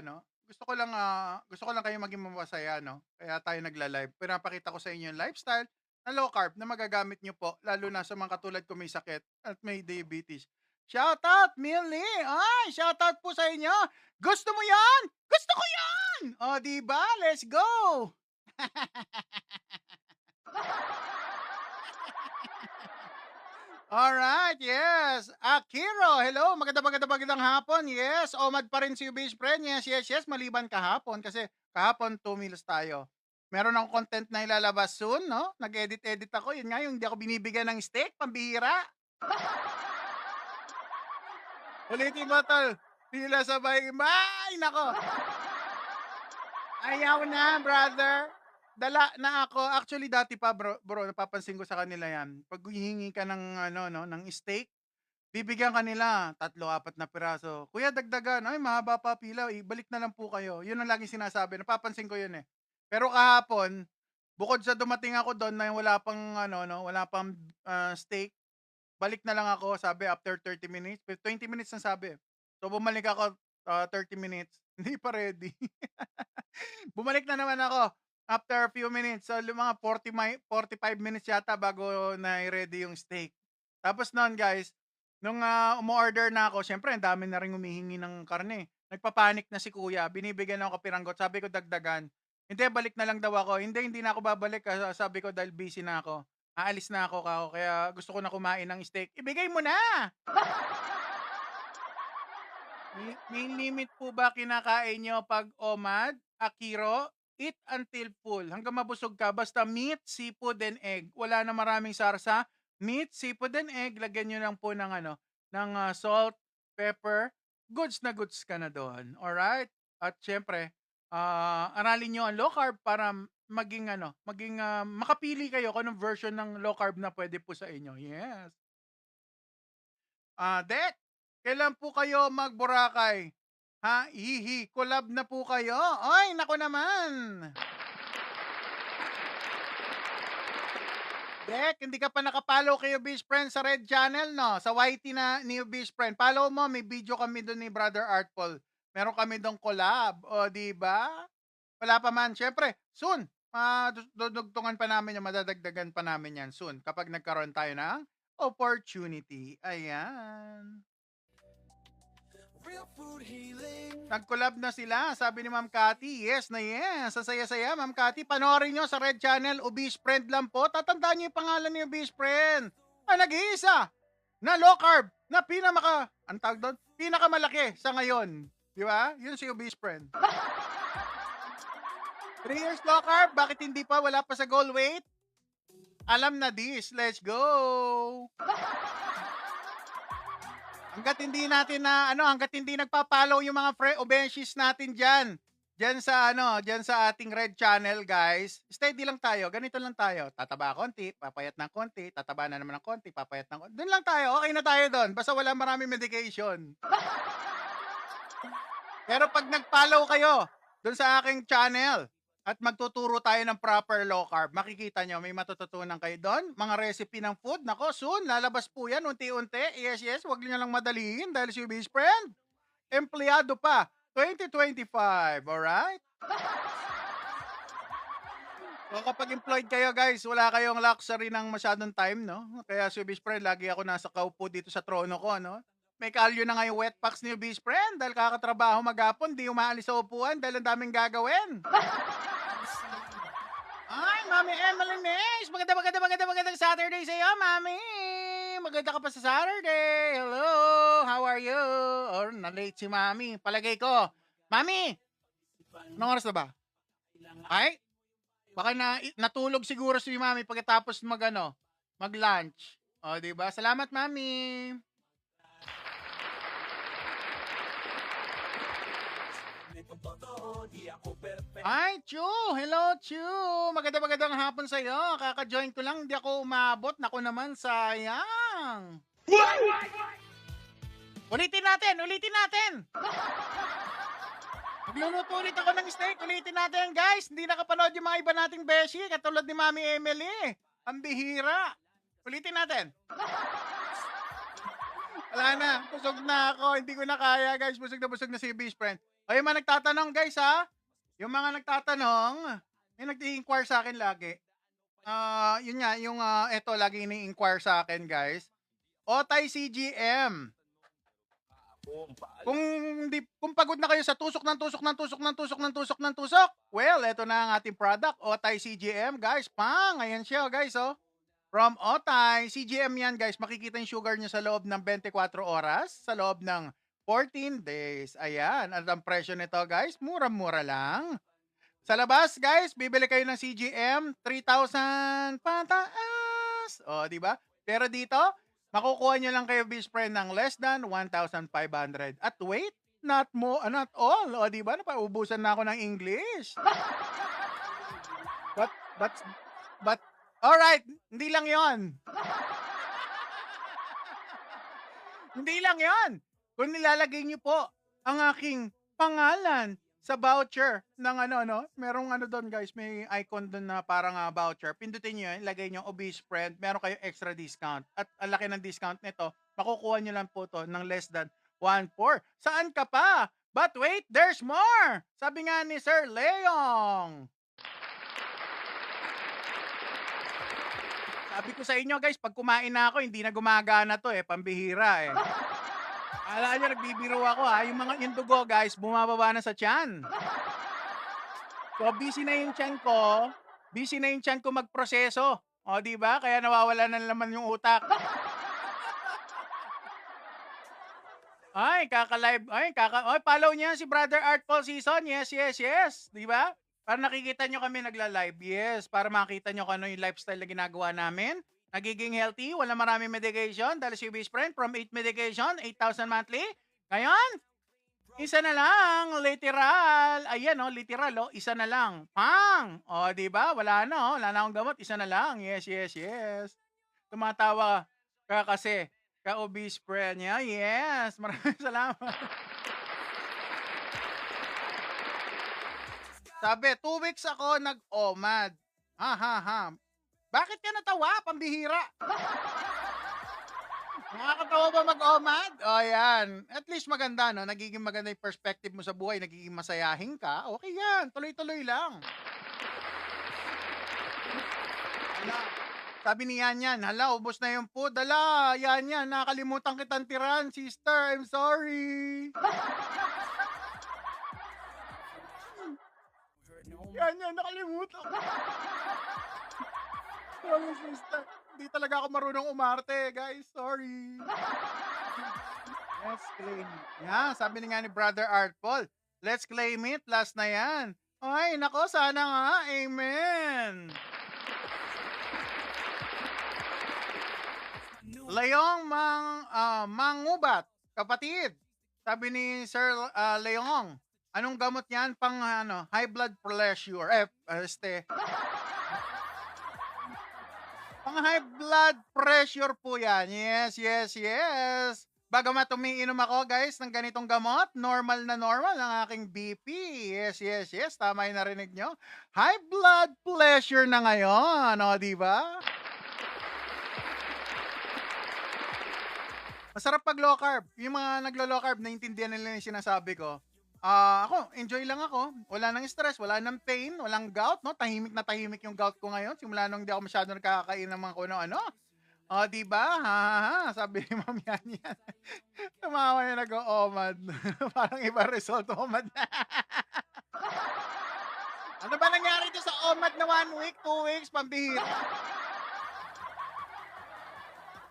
gusto ko lang kayo maging masaya Kaya tayo nagla-live. Pinapakita ko sa inyo yung lifestyle na low carb na magagamit nyo po lalo na sa mga katulad ko may sakit at may diabetes. Shoutout, Millie! Ay, shoutout po sa inyo! Gusto mo yan? Gusto ko yan! O, diba? Let's go! Alright, yes. Akiro, hello. Magandang hapon. Yes, OMAD pa rin si best friend. Yes. Maliban kahapon kasi kahapon 2 meals tayo. Meron akong content na ilalabas soon, no? Nag-edit ako. Yun nga, yung hindi ako binibigyan ng steak, pambihira. Ulitin mo, tol. Pila sabay. Ay, nako. Ayaw na, brother. Dala na ako. Actually, dati pa, bro, napapansin ko sa kanila yan. Pag hihingi ka ng, ng steak, bibigyan ka nila 3, 4 na piraso. Kuya, dagdagan. Ay, mahaba pa pila. Ibalik na lang po kayo. Yun ang laging sinasabi. Napapansin ko yun eh. Pero kahapon, bukod sa dumating ako doon na wala pang ano, no, wala pang steak, balik na lang ako, sabi after 30 minutes. 20 minutes na sabi. So bumalik ako 30 minutes. Hindi pa ready. Bumalik na naman ako after a few minutes. So mga 45 minutes yata bago na ready yung steak. Tapos noon guys, nung umu-order na ako, syempre ang dami na rin humihingi ng karne. Nagpapanik na si kuya, binibigyan ako kapiranggot, sabi ko dagdagan. Hindi, balik na lang daw ako. Hindi na ako babalik. Sabi ko dahil busy na ako. Aalis na ako kako, kaya gusto ko na kumain ng steak. Ibigay mo na! May limit po ba kinakain nyo pag OMAD, Akiro? Eat until full. Hanggang mabusog ka. Basta meat, seafood, and egg. Wala na maraming sarsa. Meat, seafood, and egg. Lagyan nyo lang po ng, salt, pepper. Goods na goods ka na doon. Alright? At syempre, aralin nyo ang low carb para maging makapili kayo kung anong version ng low carb na pwede po sa inyo. Yes. Dek, kailan po kayo mag-Boracay? Ha? Hihi, collab na po kayo. Ay, nako naman. Dek, hindi ka pa nakapollow kay Beast Friend sa Red Channel, no? Sa YT na ni Beast Friend. Follow mo, may video kami doon ni Brother Artful. Meron kami doon collab. O, di ba? Wala pa man. Siyempre, soon. Dudugtungan pa namin yan, madadagdagan pa namin yan soon kapag nagkaroon tayo ng opportunity. Ayan. Real food healing. Nag-collab na sila, sabi ni Ma'am Cathy. Yes na yes. Sasaya-saya, Ma'am Cathy. Panoorin nyo sa Red Channel, Obese Friend lang po. Tatandaan nyo yung pangalan ni Obese Friend. Nag-iisa na low carb na pinakamalaki sa ngayon. Di ba? Yun si Obese Friend. 3 years low carb, bakit hindi pa? Wala pa sa goal weight? Alam na this. Let's go! Hanggat hindi natin hanggat hindi nagpa-follow yung mga obesies natin diyan sa ating Red Channel, guys. Steady lang tayo, ganito lang tayo. Tataba konti, papayat ng konti, tataba na naman ng konti, papayat ng konti. Doon lang tayo, okay na tayo doon. Basta wala maraming medication. Pero pag nag-follow kayo doon sa aking channel at magtuturo tayo ng proper low carb, makikita nyo, may matututunan kayo doon. Mga recipe ng food, nako, soon, lalabas po yan, unti-unti. Yes, wag nyo lang madaliin dahil si Best Friend, empleyado pa, 2025, alright? So kapag employed kayo guys, wala kayong luxury ng masyadong time, no? Kaya si Best Friend, lagi ako nasa kaupo dito sa trono ko, no? May kalyo na nga yung wet packs ni Best Friend dahil kakatrabaho magapon, di umaalis sa upuan dahil ang daming gagawin. Ay, Mami Emily Nace! Magandang Saturday sa iyo, Mami! Maganda ka pa sa Saturday! Hello! How are you? Or na-late si Mami. Palagay ko. Mami! Anong oras na ba? Ay? Baka natulog siguro si Mami pagkatapos mag-lunch. O, diba? Salamat, Mami! Hi, Chu! Hello, Chu! Magandang hapon sa iyo. Kaka-join ko lang, hindi ako umabot. Naku naman, sayang. Ulitin natin! Magluluto ulit ako ng steak. Ulitin natin, guys. Hindi nakapanood yung mga iba nating beshi, katulad ni Mami Emily. Ang bihira. Ulitin natin. Wala na. Busog na ako. Hindi ko na kaya, guys. Busog na si Best Friend. O yung mga nagtatanong, guys, ha? Yung mga nagtatanong, may nag-i-inquire sa akin lagi. Yun nga, yung eto lagi ini-inquire sa akin, guys. Otay CGM. Kung pagod na kayo sa tusok, well, eto na ang ating product, Otay CGM, guys. Ayan siya, guys, oh. From Otay, CGM yan, guys. Makikita yung sugar nyo sa loob ng 24 oras, sa loob ng 14 days. Ayan. At ang presyo nito, guys, mura-mura lang. Sa labas, guys, bibili kayo ng CGM, 3,000 pataas. O, di ba? Pero dito, makukuha nyo lang kayo, Best Friend, ng less than 1,500. At wait, not all. O, di ba? Napaubusan na ako ng English. But, alright, hindi lang yon. Hindi lang yan. Kung nilalagay niyo po ang aking pangalan sa voucher ng merong doon guys, may icon doon na parang voucher. Pindutin niyo yan, lagay niyo obese friend, meron kayong extra discount. At ang laki ng discount nito, makukuha niyo lang po to ng less than 1/4. Saan ka pa? But wait, there's more! Sabi nga ni Sir Leong. Sabi ko sa inyo guys, pag kumain na ako, hindi na gumagana to pambihira Akala nyo nagbibiro ako yung dugo guys, bumababa na sa tiyan. So busy na yung tiyan ko magproseso. O di ba? Kaya nawawala na naman yung utak. Follow niya si Brother Art Paul Season. Yes. Di ba? Para nakikita nyo kami nagla-live. Yes, para makita nyo kung ano yung lifestyle na ginagawa namin. Nagiging healthy, wala maraming medication. Dahil si Base Friend, from 8 medication, 8,000 monthly. Ngayon, isa na lang, literal. Ayan, literal, isa na lang. Pang! O, di ba? Wala na akong gamot, isa na lang. Yes. Tumatawa ka kasi, ka-obese friend niya. Yes, maraming salamat. Sabi, 2 weeks ako nag-OMAD. Ha. Bakit ka natawa? Pambihira. Nakakatawa ba mag-OMAD? O yan. At least maganda, no? Nagiging maganda yung perspective mo sa buhay. Nagiging masayahin ka. Okay yan. Tuloy-tuloy lang. Hala. Sabi ni Yan, hala, ubos na yung food. Hala, Yan, nakalimutan kitang tiran. Sister, I'm sorry. Yan, nakalimutan ko. Sorry, sister. Hindi talaga ako marunong umarte, guys. Sorry. Let's claim it. Yan, sabi nga ni Brother Art Paul. Let's claim it. Last na yan. Ay, nako, sana nga. Amen. Leong Mangubat, kapatid. Sabi ni Sir Leong, anong gamot yan pang high blood pressure? Pang high blood pressure po yan. Yes. Bagamat umiinom ako guys ng ganitong gamot, normal ang aking BP. Yes. Tama yung narinig nyo. High blood pressure na ngayon. O, diba? Masarap pag low carb. Yung mga naglo-low carb, naiintindihan nila yung sinasabi ko. Ako, enjoy lang ako. Wala nang stress, wala nang pain, walang gout, no? Tahimik na tahimik yung gout ko ngayon. Simula nung hindi ako masyado nakakain ng mga ano. Di ba? Sabi ni Ma'am Yan. Tumawa yung nag-OMAD. Parang iba result, OMAD na. Ano ba nangyari dito sa OMAD na 1 week, 2 weeks, pambihira?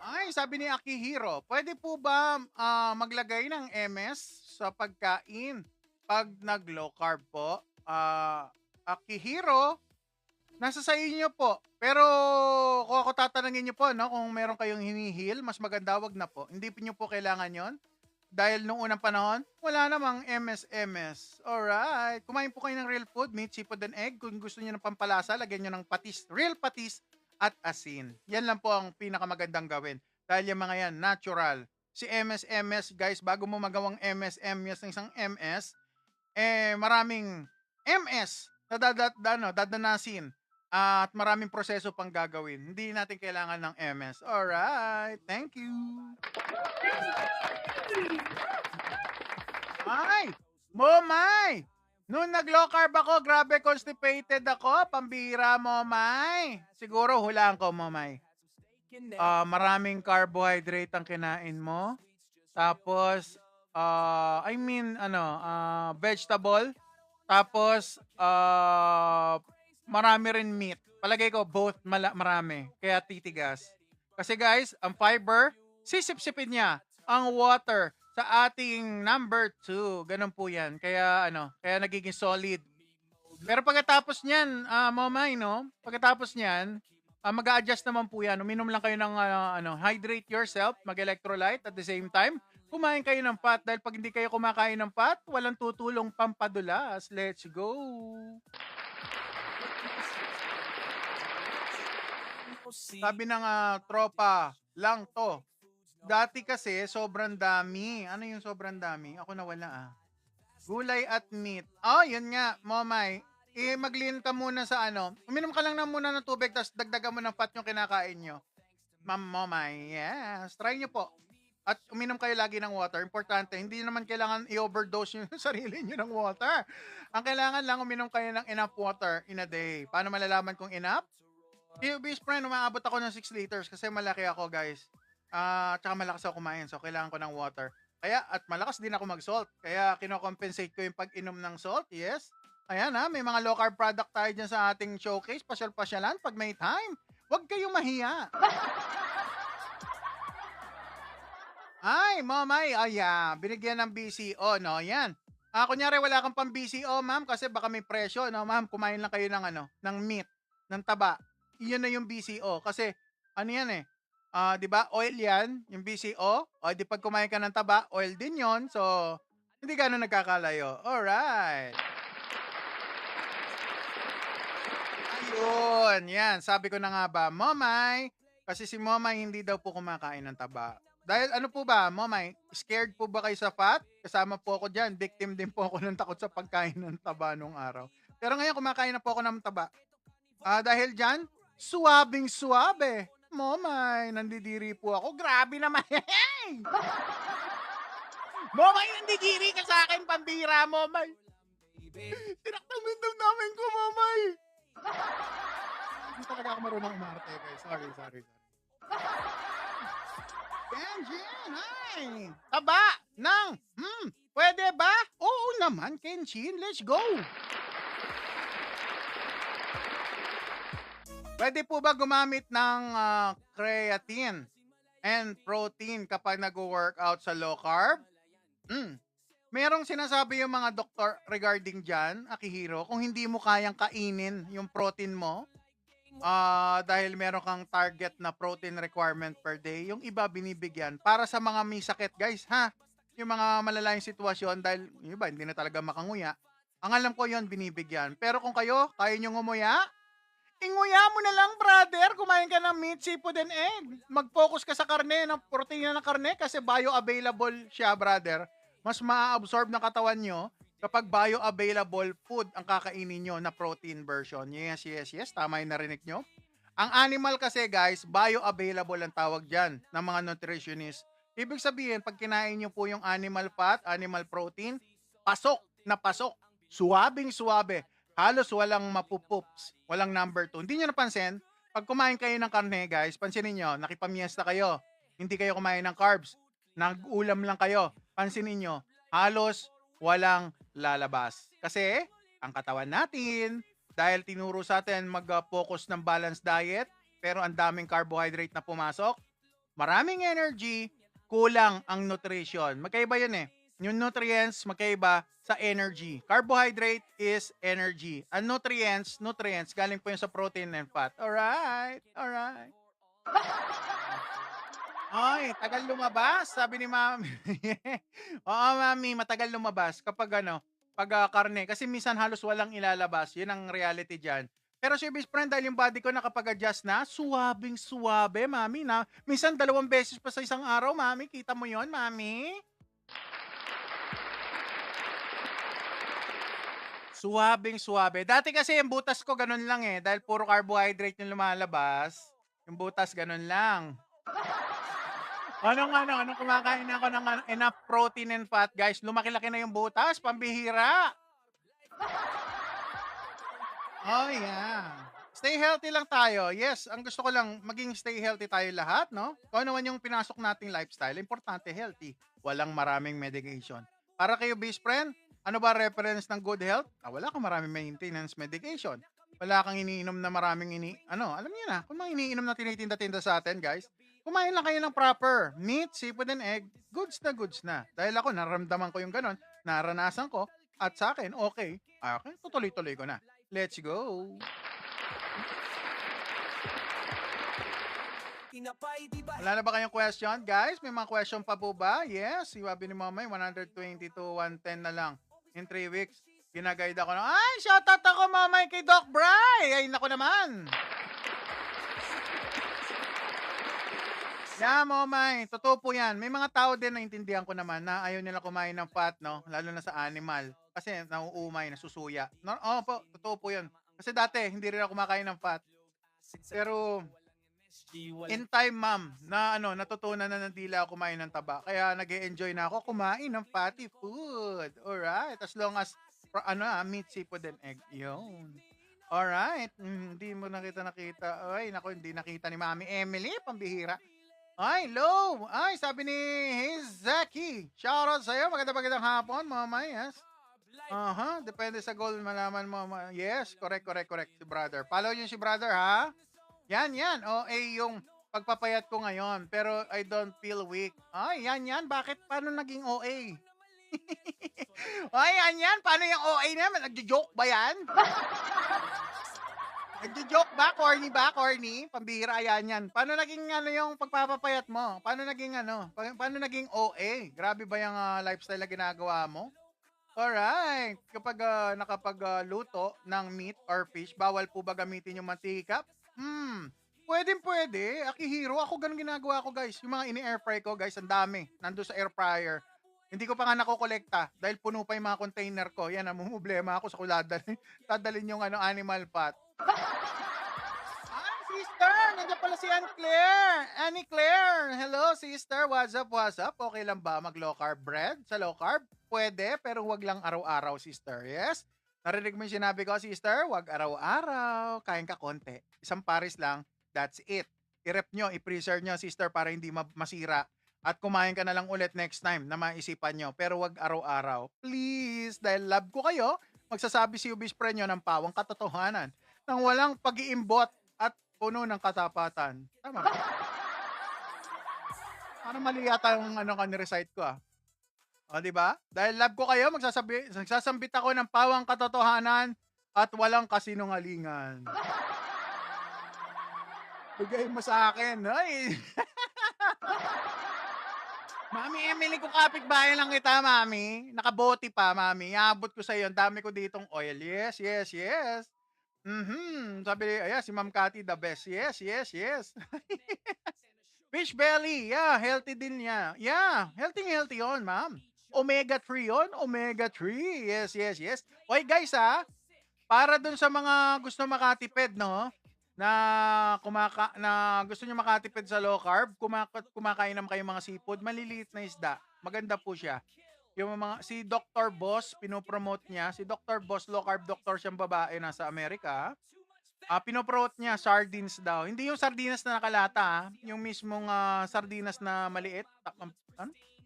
Ay, sabi ni Akihiro, pwede po ba maglagay ng MS sa pagkain pag nag-low carb po? Akihiro, nasa sa inyo po. Pero kung ako tatanungin nyo po, no, kung meron kayong hinihil, mas maganda wag na po. Hindi nyo po kailangan yon. Dahil nung unang panahon, wala namang MS. Alright. Kumain po kayo ng real food, meat, seafood, and egg. Kung gusto nyo ng pampalasa, lagyan nyo ng patis, real patis, at asin. Yan lang po ang pinakamagandang gawin. Dahil yung mga yan, natural. Si MS, guys, bago mo magawang MS ng isang MS, maraming MS na dadanasin. At maraming proseso pang gagawin. Hindi natin kailangan ng MS. Alright, thank you. Ay, Momay! Noon nag-low carb ako, grabe constipated ako. Pambira, Momay. Siguro hulaan ko, Momay. Maraming carbohydrate ang kinain mo. Tapos, vegetable. Tapos, marami rin meat. Palagay ko, both marami. Kaya titigas. Kasi guys, ang fiber, sisip-sipin niya ang water sa ating number 2. Ganun po yan. Kaya nagiging solid. Pero pagkatapos niyan, Momay, no? Pagkatapos niyan, mag-a-adjust naman po yan. Uminom lang kayo ng hydrate yourself, mag-electrolyte at the same time. Kumain kayo ng fat dahil pag hindi kayo kumakain ng fat, walang tutulong pampadulas. Let's go! Sabi ng tropa, lang to. Dati kasi, sobrang dami. Ano yung sobrang dami? Ako nawala Gulay at meat. Oh, yun nga, Momay. Mag-lean ka muna sa ano. Uminom ka lang na muna ng tubig, tapos dagdagan mo ng fat yung kinakain nyo. Ma'am Momay, yes. Try nyo po. At uminom kayo lagi ng water. Importante, hindi naman kailangan i-overdose yung sarili nyo ng water. Ang kailangan lang, uminom kayo ng enough water in a day. Paano malalaman kung enough? Best friend, umaabot ako ng 6 liters kasi malaki ako, guys. Tsaka malakas ako kumain, so kailangan ko ng water. Kaya, at malakas din ako mag-salt. Kaya, kinocompensate ko yung pag-inom ng salt, yes. Ayan may mga low carb product tayo dyan sa ating showcase. Pasyal-pasyalan pag may time. Huwag kayong mahiya. Ay, Momay, binigyan ng BCO, no, yan. Kunyari wala kang pang BCO, ma'am, kasi baka may presyo, no, ma'am, kumain lang kayo ng ng meat, ng taba. Iyon na yung BCO, kasi, ano yan 'di ba, oil yan, yung BCO, o di pag kumain ka ng taba, oil din yon, so, hindi gano'n nagkakalayo. Alright. Ayun, yan, sabi ko na nga ba, Momay, kasi si Momay hindi daw po kumakain ng taba. Dahil ano po ba, Momay, scared po ba kayo sa fat? Kasama po ako dyan. Victim din po ako ng takot sa pagkain ng taba nung araw. Pero ngayon, kumakain na po ako ng taba. Dahil dyan, suwabing suwabe. Momay, nandidiri po ako. Grabe naman. Momay, nandidiri ka sa akin, pambira, Momay. Tinaktan mo yung namin ko, Momay. Hindi talaga ako marunong umarte, guys. Sorry. Kenshin, ay! Taba ng, pwede ba? Oo naman, Kenshin, let's go! Pwede po ba gumamit ng creatine and protein kapag nag-workout sa low carb? Merong sinasabi yung mga doktor regarding dyan, Akihiro, kung hindi mo kayang kainin yung protein mo, dahil meron kang target na protein requirement per day, yung iba binibigyan para sa mga may sakit, guys, yung mga malalayang sitwasyon, dahil yung iba hindi na talaga makanguya. Ang alam ko yon binibigyan. Pero kung kayo, kaya nyo ngumuya, inguya mo na lang, brother. Kumain ka ng meat, seafood, and egg. Mag-focus ka sa karne, ng protein ng karne, kasi bioavailable siya, brother. Mas ma-absorb ng katawan nyo kapag bioavailable food ang kakainin nyo na protein version. Yes. Tama yung narinig nyo. Ang animal kasi, guys, bioavailable ang tawag dyan ng mga nutritionist. Ibig sabihin, pag kinain nyo po yung animal fat, animal protein, pasok na pasok. Suwabing suwabe. Halos walang mapupups. Walang number 2. Hindi nyo napansin, pag kumain kayo ng karne, guys, pansinin nyo, nakipamiesta kayo. Hindi kayo kumain ng carbs. Nag-ulam lang kayo. Pansinin nyo, halos walang lalabas. Kasi, ang katawan natin, dahil tinuro sa atin mag-focus ng balanced diet, pero ang daming carbohydrate na pumasok, maraming energy, kulang ang nutrition. Magkaiba yun Yung nutrients, magkaiba sa energy. Carbohydrate is energy. Ang nutrients, galing po yun sa protein and fat. Alright. Ay, tagal lumabas, sabi ni Mami. Oo, Mami, matagal lumabas kapag pag karne. Kasi minsan halos walang ilalabas. Yun ang reality dyan. Pero si best friend, dahil yung body ko nakapag-adjust na, suwabing suwabe, Mami, na. Minsan 2 beses pa sa isang araw, Mami. Kita mo yon, Mami? Suwabing suwabe. Dati kasi yung butas ko ganun lang dahil puro carbohydrate yung lumalabas. Yung butas ganun lang. Anong kumakain ako ng enough protein and fat, guys. Lumaki-laki na yung butas, pambihira. Oh, yeah. Stay healthy lang tayo. Yes, ang gusto ko lang, maging stay healthy tayo lahat, no? Kung ano man yung pinasok nating lifestyle, importante healthy. Walang maraming medication. Para kayo, best friend, ano ba reference ng good health? Wala kang maraming maintenance medication. Wala kang iniinom na maraming alam niyo na, kung mga iniinom na tinitinda-tinda sa atin, guys, kumain lang kayo ng proper meat, seafood, and egg, goods na. Dahil ako, naramdaman ko yung ganon, naranasan ko, at sa akin, okay, tutuloy-tuloy ko na. Let's go! Wala na ba kayong question, guys? May mga question pa po ba? Yes, sabi ni Mamay, 120 to 110 na lang in 3 weeks. Ginaguide ako na, ay, shoutout ako, Mamay, kay Doc Bry! Ay, nako naman! Yeah, momay, totoo po 'yan. May mga tao din, naintindihan ko naman, na ayaw nila kumain ng fat 'no, lalo na sa animal, kasi nauumay, nasusuya. No, opo, totoo po 'yun. Kasi dati hindi rin ako kumakain ng fat, pero in time, ma'am, na ano, natutunan na ng dila ako kumain ng taba. Kaya nag-e-enjoy na ako kumain ng fatty food. Alright, as long as meat, seafood, and egg. Yun. Alright. Hindi mo nakita. Ay, nako, hindi nakita ni Mami Emily. Pambihira. Ay, low. Ay, sabi ni Zaki. Shoutout sa'yo. Magandang hapon, mama. Yes. Aha, depende sa goal malaman mo. Yes, correct. Si brother. Follow niyo si brother, ha? Yan. yung pagpapayat ko ngayon. Pero I don't feel weak. Ay, yan. Bakit? Paano naging OA? Ay, yan. Paano yung OA naman? Nagjo-joke ba yan? Nagjo-joke ba? Corny? Pambihira yan. Paano naging yung pagpapapayat mo? Paano naging OA? Grabe ba yung lifestyle na ginagawa mo? Alright. Kapag nakapagluto ng meat or fish, bawal po ba gamitin yung mantika? Pwede. Akihiro. Ako ganun ginagawa ko, guys. Yung mga ini-air fry ko, guys, ang dami. Nandun sa air fryer. Hindi ko pa nga nakokolekta dahil puno pa yung mga container ko. Yan, namumblema ako sa kulada. Dadalhin yung animal fat. Sister! Nandiyan pala si Annie Claire! Hello, sister. What's up? Okay lang ba mag-low carb bread? Sa low carb? Pwede, pero wag lang araw-araw, sister. Yes? Narinig mo yung sinabi ko, sister? Wag araw-araw. Kain ka konti. Isang paris lang. That's it. I-rep nyo, i-preserve nyo, sister, para hindi masira. At kumain ka na lang ulit next time na maisipan nyo. Pero wag araw-araw. Please, dahil love ko kayo, magsasabi si Ubis Pre nyo ng pawang katotohanan nang walang pag-iimbot at puno ng katapatan. Tama ba? Parang mali yata yung ni-recite ko, ah. O, diba? Dahil love ko kayo, magsasambit ako ng pawang katotohanan at walang kasinungalingan. Bigay mo sa akin. Ay! Mami Emily, kung kapitbahay lang kita, mami. Nakaboti pa, mami. Iabot ko sa iyo. Ang dami ko ditong oil. Yes. Sabi, ayan, si Ma'am Cathy, the best. Yes. Fish belly. Yeah, healthy din niya. Yeah, healthy yun, ma'am. Omega-3 yun. Omega-3. Yes. Okay, guys, para dun sa mga gusto makatipid, no? Na gusto niyo makatipid sa low carb, kumakain naman kayo mga seafood, maliliit na isda. Maganda po siya. Yung si Dr. Boss, pinopromote niya. Si Dr. Boss, low carb doctor siyang babae, nasa Amerika. Pinopromote niya sardines daw. Hindi yung sardinas na nakalata, yung mismong sardinas na maliit.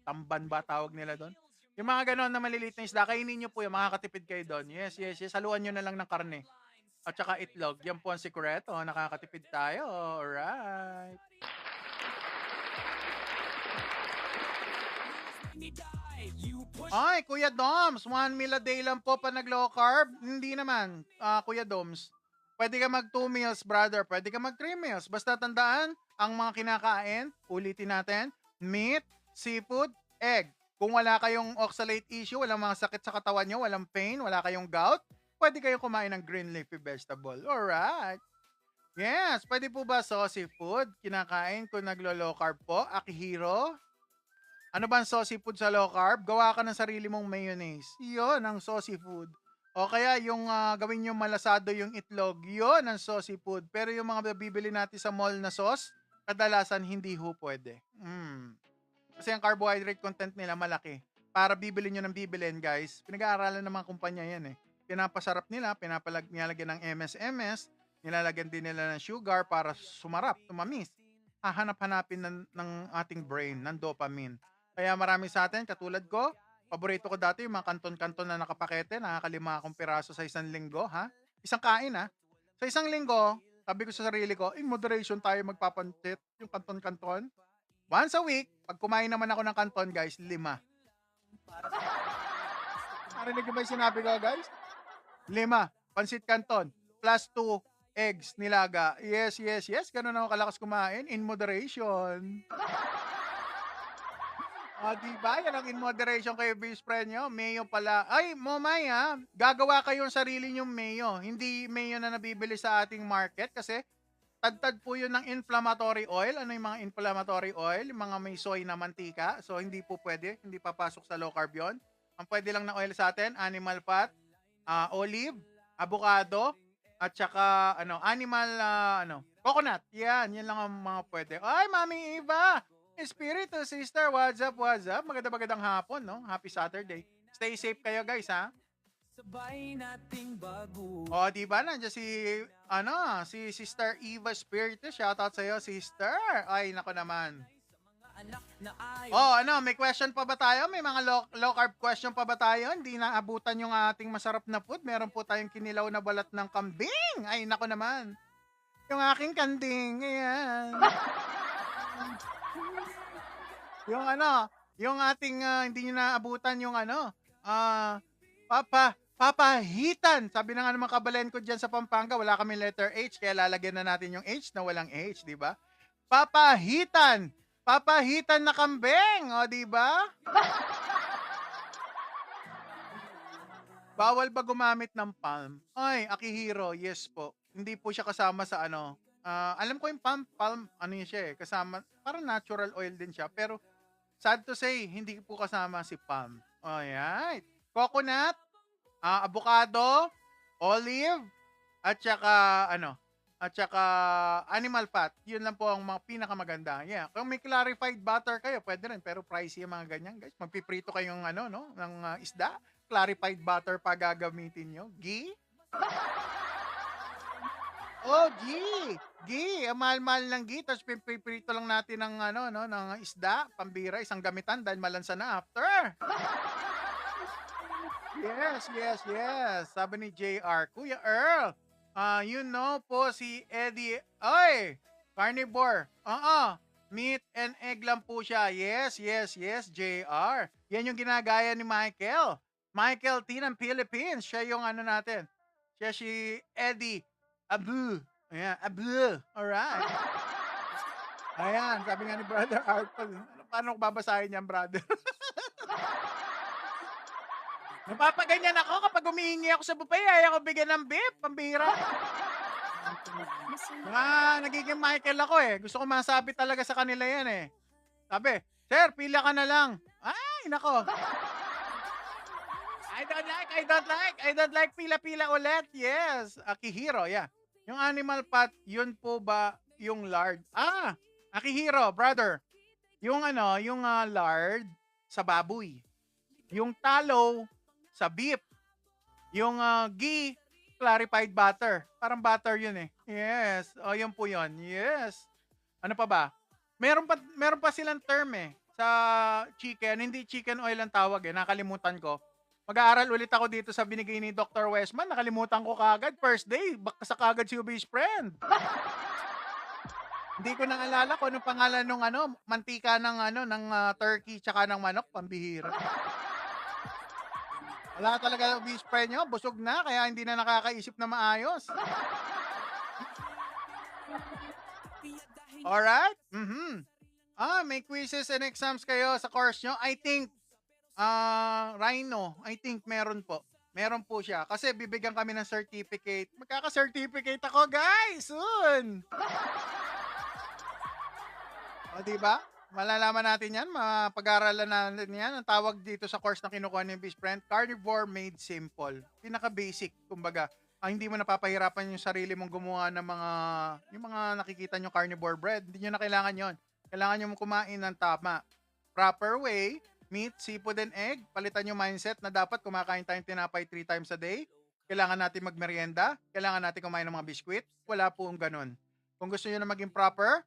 Tamban ba tawag nila doon? Yung mga ganon na maliliit na isda, kainin niyo po yung makakatipid kayo doon. Yes. Haluan niyo na lang ng karne. At saka itlog. Yan po ang sikreto. Nakakatipid tayo. Alright. Ay, Kuya Doms. 1 meal a day lang po pa nag-low carb. Hindi naman, Kuya Doms. Pwede ka mag 2 meals, brother. Pwede ka mag 3 meals. Basta tandaan, ang mga kinakain, ulitin natin, meat, seafood, egg. Kung wala kayong oxalate issue, walang mga sakit sa katawan nyo, walang pain, wala kayong gout, pwede kayong kumain ng green leafy vegetable. Alright. Yes, pwede po ba saucy food? Kinakain kung naglo-low carb po. Akihiro. Ano ba ang saucy food sa low carb? Gawa ka ng sarili mong mayonnaise. Yun ang saucy food. O kaya yung gawin nyo malasado yung itlog. Yun ang saucy food. Pero yung mga bibili natin sa mall na sauce, kadalasan hindi ho pwede. Kasi ang carbohydrate content nila malaki. Para bibili nyo ng bibilin, guys. Pinag-aaralan ng mga kumpanya yan, pinapasarap nila, nilalagyan ng MS, nilalagyan din nila ng sugar para sumarap, tumamis. Hahanap-hanapin ng ating brain, ng dopamine. Kaya marami sa atin, katulad ko, paborito ko dati yung mga kanton-kanton na nakapakete, nakaka5 akong piraso sa isang linggo, Isang kain, Sa isang linggo, sabi ko sa sarili ko, in moderation tayo magpapantit, yung kanton-kanton. Once a week, pag kumain naman ako ng kanton, guys, 5. Narinig ko ba yung sinabi ko, guys? 5, pansit canton, plus 2 eggs nilaga. Yes. Ganun ako kalakas kumain. In moderation. Diba? Yan ang in moderation kayo, best friend nyo. Mayo pala. Ay, momay gagawa kayo ng sarili nyong mayo. Hindi mayo na nabibili sa ating market kasi Tadtad po yun ng inflammatory oil. Ano yung mga inflammatory oil? Yung mga may soy na mantika. So, hindi po pwede. Hindi papasok sa low carb yun. Ang pwede lang na oil sa atin, animal fat, olive, avocado, at saka, coconut. Yan lang ang mga pwede. Ay, Mami Eva! Espiritu, sister, what's up, what's up? Magandang hapon, no? Happy Saturday. Stay safe kayo, guys, ha? Sabay nating bago. O, di ba? Nandiyan si Sister Eva Spiritu. Shoutout sa'yo, sister. Ay, nako naman. Anak na ay May question pa ba tayo? May mga low carb question pa ba tayo? Hindi naabutan yung ating masarap na food. Meron po tayong kinilaw na balat ng kambing. Ay, nako naman. Yung aking kanding. Ayan. yung ating hindi nyo naabutan yung papahitan. Sabi na nga ng mga kabalen ko dyan sa Pampanga, wala kami letter H, kaya lalagyan na natin yung H na walang H, di ba? Papahitan. Papahitan na kambing, o di ba? Bawal ba gumamit ng palm? Ay, Akihiro, yes po. Hindi po siya kasama sa alam ko yung palm, yun siya eh, kasama, parang natural oil din siya, pero sad to say, hindi po kasama si palm. Alright. Coconut, avocado, olive, at saka animal fat. Yun lang po ang mga pinakamaganda. Yeah. Kung may clarified butter kayo, pwede rin, pero pricey yung mga ganyan, guys. Magpiprito kayong ng isda, clarified butter pa gagamitin nyo. Ghee? Oh, ghee. Ghee. Ang mahal-mahal ng ghee. Tapos piprito lang natin ng ng isda, pambira, isang gamitan dahil malansa na after. Yes. Sabi ni JR, Kuya Earl, you know po si Eddie, carnivore. Meat and egg lang po siya. Yes, JR. Yan yung ginagaya ni Michael. Michael T ng Philippines. Siya yung natin. Siya si Eddie Abu. Ayan, Abu. Alright. Ayan, sabi nga ni Brother Arthur. Paano ko babasahin yan, brother? Napapaganyan ako kapag humihingi ako sa buffet, ayaw ko bigyan ng beef, pambira. Nagiging Michael ako eh. Gusto ko masabi talaga sa kanila yan eh. Sabi, sir, pila ka na lang. Ay, nako. I don't like pila-pila ulit. Yes, Akihiro, yeah. Yung animal fat, yun po ba yung lard? Akihiro, brother. Yung lard sa baboy. Yung tallow sa beef. Yung ghee, clarified butter. Parang butter yun eh. Yes. Yun po yun. Yes. Ano pa ba? Meron pa silang term eh. Sa chicken. Hindi chicken oil ang tawag eh. Nakalimutan ko. Mag-aaral ulit ako dito sa binigay ni Dr. Westman. Nakalimutan ko kagad. First day. Baka sa kagad si Ubis friend. Hindi ko naalala kung anong pangalan nung mantika ng turkey tsaka ng manok. Pambihira. Wala talaga Ubis friend nyo. Busog na. Kaya hindi na nakakaisip na maayos. Alright? May quizzes and exams kayo sa course nyo. I think Rhino, I think meron po. Meron po siya. Kasi bibigyan kami ng certificate. Magkaka-certificate ako, guys! Soon! O, diba? Malalaman natin yan. Mapag-aralan natin yan. Ang tawag dito sa course na kinukuha ni Best Friend, Carnivore Made Simple. Pinaka-basic, kumbaga. Hindi mo napapahirapan yung sarili mong gumawa ng yung mga nakikita nyo carnivore bread. Hindi nyo na kailangan yon. Kailangan nyo kumain ng tama. Proper way, meat, seafood, and egg. Palitan yung mindset na dapat kumakain tayong tinapay 3 times a day. Kailangan natin magmerienda. Kailangan natin kumain ng mga biskwit. Wala pong ganun. Kung gusto nyo na maging proper,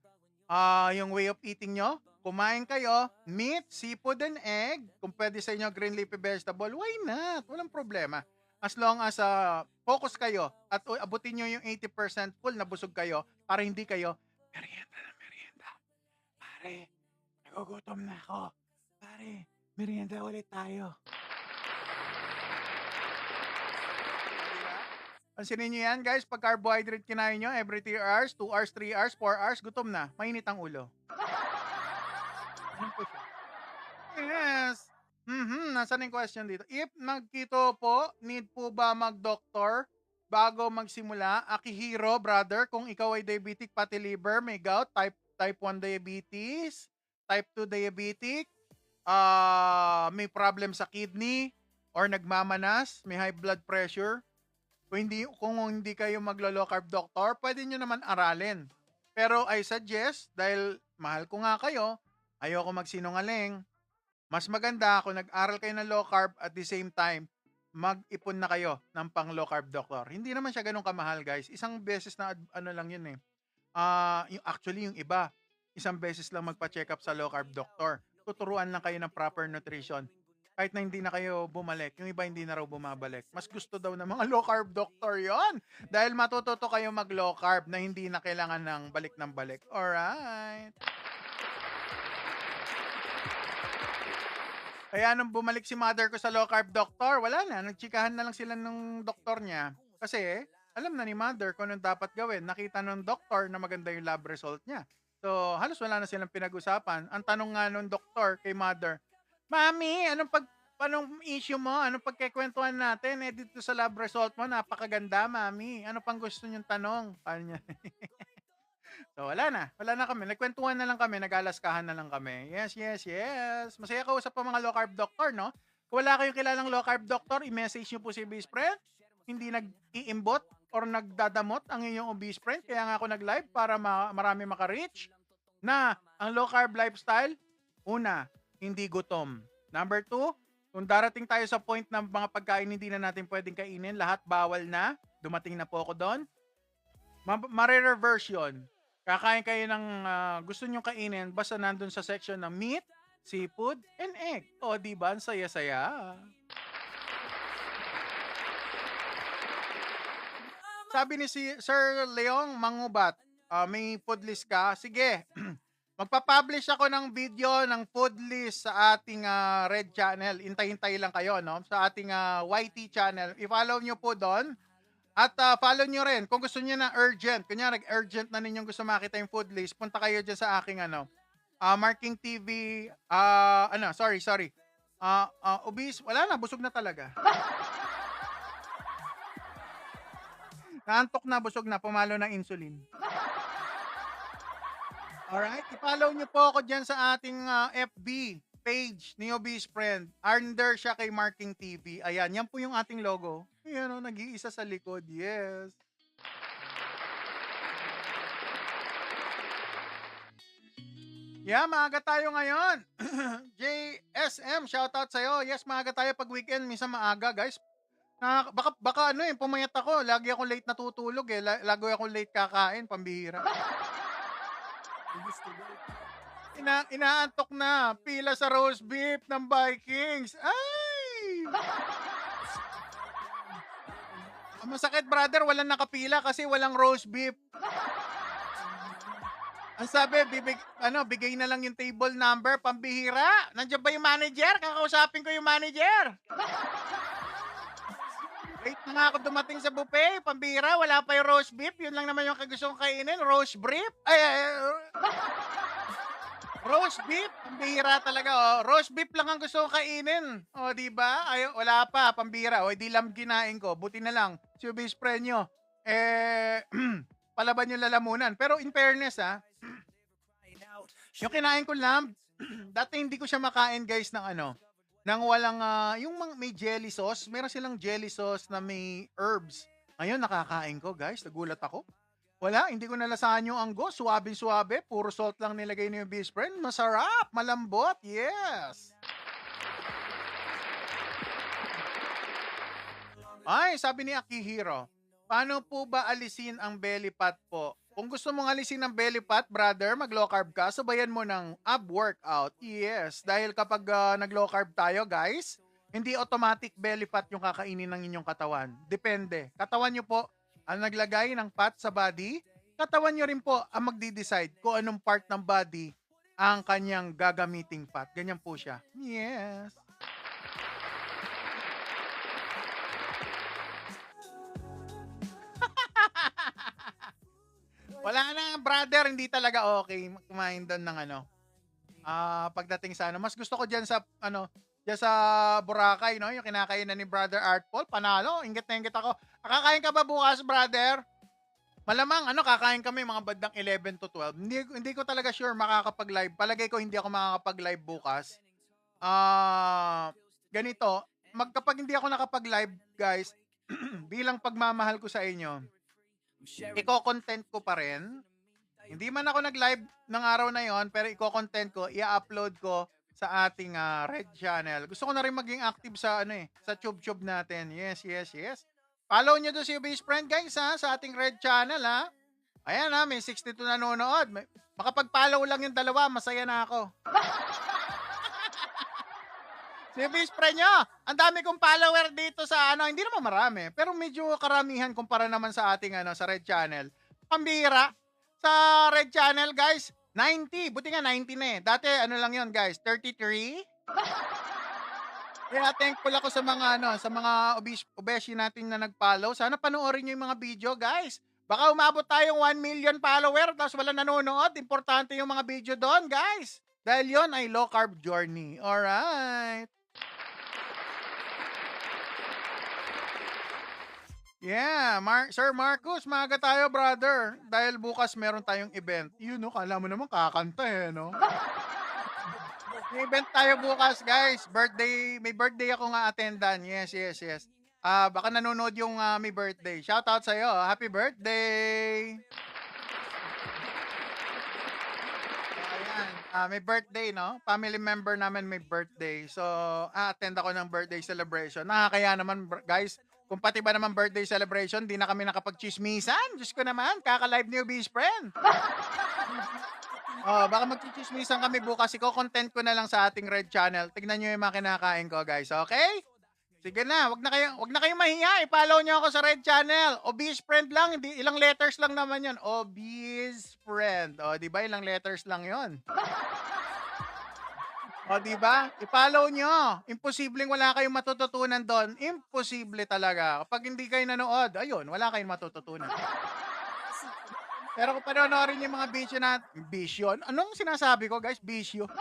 yung way of eating nyo, kumain kayo, meat, seafood, and egg. Kung pwede sa inyo green leafy vegetable, why not? Walang problema. As long as focus kayo at abutin nyo yung 80% full na busog kayo para hindi kayo merienda. Pare, nagugutom na ako. Pare, merienda ulit tayo. Pansinin nyo yan, guys. Pag carbohydrate kinain nyo, every 3 hours, 2 hours, 3 hours, 4 hours, gutom na. Mainit ang ulo. Ano po siya? Yes. Nasaan yung question dito? If nagketo po, need po ba mag-doktor bago magsimula, Akihiro, brother, kung ikaw ay diabetic fatty liver, may gout, type 1 diabetes, type 2 diabetic, may problem sa kidney, or nagmamanas, may high blood pressure, kung hindi kayo maglo-low carb doctor, pwede nyo naman aralin. Pero I suggest, dahil mahal ko nga kayo, ayoko magsinungaling, mas maganda kung nag-aral kayo ng low carb at the same time, mag-ipon na kayo ng pang low carb doctor. Hindi naman siya ganun kamahal, guys. Isang beses na ano lang yun eh. Yung iba, isang beses lang magpa-check up sa low carb doctor. Tuturuan lang kayo ng proper nutrition. Kahit na hindi na kayo bumalik, yung iba hindi na raw bumabalik. Mas gusto daw ng mga low carb doctor yon. Dahil matututo kayo mag low carb na hindi na kailangan ng balik ng balik. Alright. Kaya nung bumalik si mother ko sa low carb doctor, wala na. Nagchikahan na lang sila ng doktor niya. Kasi alam na ni mother kung anong dapat gawin. Nakita ng doktor na maganda yung lab result niya. So halos wala na silang pinag-usapan. Ang tanong nga nung doktor kay mother, Mami, anong issue mo? Anong pagkikwentuhan natin? Dito sa lab result mo, napakaganda, Mami. Ano pang gusto niyong tanong? Paano niya? So, wala na kami. Nagkwentuhan na lang kami, nag-alaskahan na lang kami. Yes. Masaya kausap pa mga low carb doctor, no? Kung wala kayong kilalang low carb doctor, i-message niyo po si Obese Friend. Hindi nag-iimbot or nagdadamot ang inyong Obese Friend. Kaya nga ako nag-live para marami maka-reach na ang low carb lifestyle, una, hindi gutom. Number 2, kung darating tayo sa point na mga pagkain hindi na natin pwedeng kainin, lahat bawal na, dumating na po ako doon, mare-reverse yun. Kakain kayo ng gusto nyong kainin basta nandun sa section ng meat, seafood, and egg. O, diba? Ang saya-saya. Sabi ni Sir Leong Mangubat, may food list ka? Sige. Magpa-publish ako ng video ng food list sa ating Red Channel. Hintay-hintay lang kayo, no? Sa ating YT channel. I-follow nyo po doon. At follow nyo rin. Kung gusto nyo na urgent, kunyari urgent na ninyong gusto makita yung food list, punta kayo dyan sa aking Marking TV, sorry. Obese, wala na, busog na talaga. Naantok na, busog na, pumalo ng insulin. Alright, i-follow nyo po ako dyan sa ating FB page ni Obese Friend. Under siya kay Marking TV. Ayan, yan po yung ating logo. Ayan o, nag-iisa sa likod. Yes. Yeah, maaga tayo ngayon. JSM, shoutout sa'yo. Yes, maaga tayo pag weekend. Minsan maaga, guys. Baka pumayat ako. Lagi akong late natutulog eh. Lagi akong late kakain. Pambihira. Inaantok na. Pila sa roast beef ng Vikings. Ay! Masakit, brother. Walang nakapila kasi walang roast beef. Ang sabi, bigay na lang yung table number. Pambihira. Nandiyan ba yung manager? Kakausapin ko yung manager. Wait na nga ako dumating sa buffet. Pambihira, wala pa yung roast beef. Yun lang naman yung gusto kong kainin. Roast beef? Roast beef? Pambihira talaga. Oh. Roast beef lang ang gusto kong kainin. O, diba? Wala pa. Pambihira. O, di lamb kinain ko. Buti na lang. Si Obese Friend nyo. Palaban yung lalamunan. Pero in fairness, yung kinain ko lamb, dati hindi ko siya makain, guys, nang walang, yung may jelly sauce. Meron silang jelly sauce na may herbs. Ngayon, nakakain ko, guys. Nagulat ako. Wala, hindi ko nalasahan yung anggo. Suwabe-suwabe. Puro salt lang nilagay ni Obese Friend. Masarap. Malambot. Yes. Ay, sabi ni Akihiro, paano po ba alisin ang belly fat po? Kung gusto mong alisin ang belly fat, brother, mag-low carb ka, sabayan mo ng ab workout. Yes, dahil kapag nag-low carb tayo, guys, hindi automatic belly fat yung kakainin ng inyong katawan. Depende. Katawan nyo po ang naglagay ng fat sa body. Katawan nyo rin po ang magdi-decide kung anong part ng body ang kanyang gagamiting fat. Ganyan po siya. Yes. Wala na, brother, hindi talaga okay kumain doon ng pagdating sa mas gusto ko diyan sa Diyan sa Boracay, no? Yung kinakainan ni Brother Art Paul. Panalo. Inggit na inggit ako. Kakain ka ba bukas, brother? Malamang, kakain kami mga bandang 11 to 12. Hindi ko talaga sure makakapag-live. Palagay ko hindi ako makakapag-live bukas. Ganito. Kapag hindi ako nakapag-live, guys, bilang pagmamahal ko sa inyo, iko-content ko pa rin. Hindi man ako nag-live ng araw na yon, pero iko-content ko, i-upload ko sa ating Red Channel. Gusto ko na rin maging active sa sa tube natin. Yes. Follow nyo doon si Base Friend, guys, sa ating Red Channel, ha. Ayan, may 62 nanonood. Makapag-follow lang yung dalawa, masaya na ako. Si Base Friend nyo, ang dami kong follower dito sa hindi naman marami, pero medyo karamihan kumpara naman sa ating sa Red Channel. Pambira. Sa Red Channel, guys, 90. Buti nga 90 na eh. Dati lang yon, guys, 33. Kaya thankful ako sa mga sa mga obeshi natin na nag-follow. Sana panoorin niyo yung mga video, guys. Baka umabot tayong 1 million follower tapos wala nanonood. Importante yung mga video doon, guys. Dahil yon ay low carb journey. Alright. Yeah, Sir Marcus, maaga tayo, brother. Dahil bukas meron tayong event. Kala mo naman kakanta no? May event tayo bukas, guys. May birthday ako nga attendan. Yes. Baka nanonood yung may birthday. Shout out sa'yo. Happy birthday! Ayan. May birthday, no? Family member namin may birthday. So, attend ako ng birthday celebration. Nakakaya naman, guys. Kung pati ba naman birthday celebration, di na kami nakapag-chismisan. Diyos ko naman, kaka-live niyo, Base Friend. Baka magchichismisan kami bukas. Content ko na lang sa ating Red Channel. Tignan nyo yung mga kinakain ko, guys. Okay? Sige na, wag na kayong mahiya. I-follow nyo ako sa Red Channel. Obese Friend lang, ilang letters lang naman yun. Obese Friend. Di ba? Ilang letters lang yun. Di ba? I-follow nyo. Imposibleng wala kayong matututunan doon. Imposible talaga. Kapag hindi kayo nanood, ayun, wala kayong matututunan. Pero kung panoorin yung mga bisyo. Anong sinasabi ko, guys? Bisyo.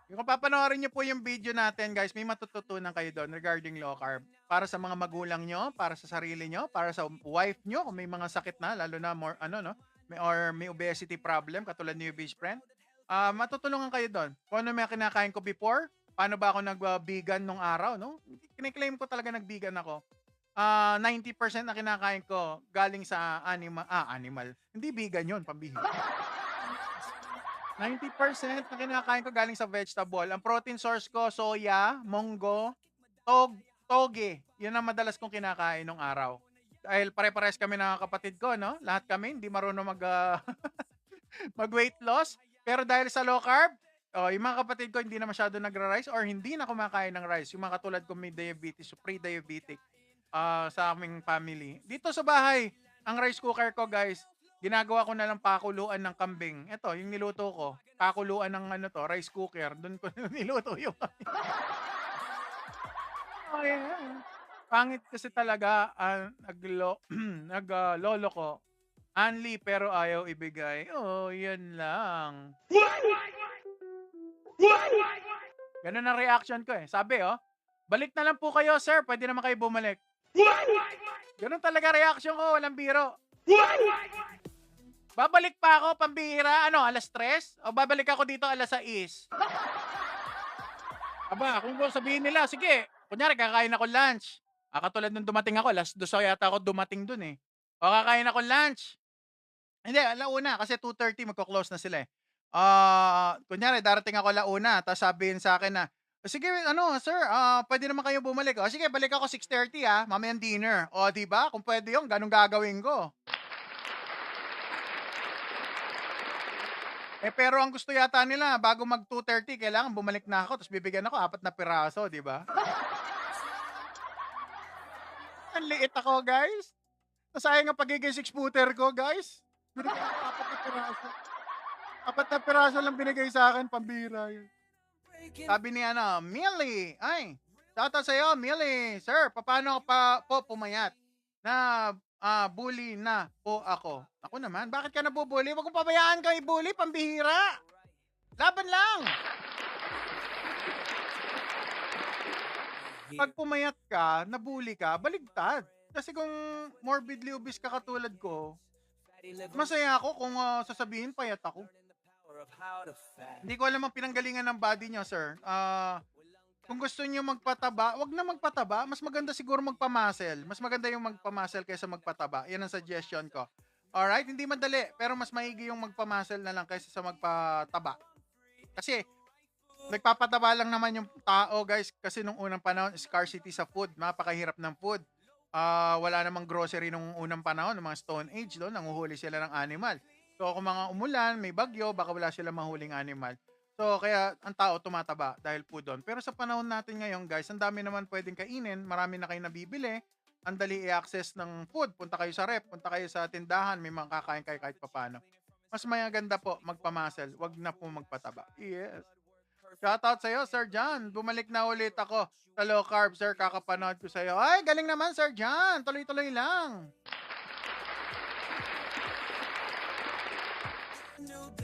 Kung papanoorin nyo po yung video natin, guys, may matututunan kayo doon regarding low carb. Para sa mga magulang nyo, para sa sarili nyo, para sa wife nyo, kung may mga sakit na, lalo na more, may obesity problem, katulad ni Base Friend. Matutulungan kayo doon. Kung ano may kinakain ko before, paano ba ako nag-vegan nung araw, no? Kiniklaim ko talaga nag-vegan ako. 90% na kinakain ko galing sa animal. Hindi vegan yun, pambihira. 90% na kinakain ko galing sa vegetable. Ang protein source ko, soya, munggo, toge. Yun ang madalas kong kinakain nung araw. Dahil pare-pares kami ng kapatid ko, no? Lahat kami hindi marunong mag-weight loss. Pero dahil sa low carb, yung mga kapatid ko hindi na masyado nagra-rice or hindi na kumakain ng rice. Yung mga katulad ko may diabetes, pre-diabetic. Sa aming family. Dito sa bahay, ang rice cooker ko, guys, ginagawa ko na lang pakuluan ng kambing. Ito, yung niluto ko, pakuluan ng rice cooker. Doon ko niluto yung yeah. Pangit kasi talaga naglolo ko. Anli pero ayaw ibigay. Yan lang. Ganun ang reaction ko eh. Sabi balik na lang po kayo, sir. Pwede naman kayo bumalik. Ganun talaga reaction ko, walang biro. Babalik pa ako, pambihira, alas 3? O babalik ako dito alas 6? Aba, kung sabihin nila, sige, kunyari kakain ako lunch. Katulad nung dumating ako, alas 2 yata ako dumating dun eh. O kakain ako lunch. Hindi, alauna, kasi 2:30 magko-close na sila eh. Kunyari, darating ako alauna, tapos sabihin sa akin na, sige, sir, pwede naman kayo bumalik. Sige, balik ako 6:30 mamayang dinner. Diba? Kung pwede yung ganun gagawin ko. Pero ang gusto yata nila, bago mag 2:30, kailangan bumalik na ako, tapos bibigyan ako 4 na piraso, diba? Ang liit ako, guys. Nasayang ang pagiging 6-footer ko, guys. Binigyan ako 4 na piraso. 4 na piraso lang binigay sa akin, pambira yun. Sabi ni Millie. Ay, shoutout sa'yo, Millie. Sir, paano pa po pumayat? Na bully na po ako. Ako naman, bakit ka nabubully? Huwag kong pabayaan kayo bully, pambihira. Laban lang! Pag pumayat ka, nabully ka, baligtad. Kasi kung morbidly obese ka katulad ko, masaya ako kung sasabihin payat ako. Hindi ko alam ang pinanggalingan ng body nyo, sir. Kung gusto niyo magpataba, wag na magpataba. Mas maganda siguro magpa-muscle. Mas maganda yung magpa-muscle kaysa magpataba. Yan ang suggestion ko. Alright? Hindi madali. Pero mas maigi yung magpa-muscle na lang kaysa sa magpataba. Kasi, nagpapataba lang naman yung tao, guys. Kasi nung unang panahon, scarcity sa food. Napakahirap ng food. Wala namang grocery nung unang panahon, ng mga Stone Age, nanguhuli sila ng animal. So, kung mga umulan, may bagyo, baka wala sila mahuling animal. So, kaya ang tao tumataba dahil po doon. Pero sa panahon natin ngayon, guys, ang dami naman pwedeng kainin. Marami na kayo nabibili. Ang dali i-access ng food. Punta kayo sa rep, punta kayo sa tindahan. May mga kakain kayo kahit papano. Mas maganda po magpamuscle. Wag na po magpataba. Yes. Shoutout sa'yo, Sir John. Bumalik na ulit ako sa low carb, sir. Kakapanood ko sa'yo. Ay, galing naman, Sir John. Tuloy-tuloy lang.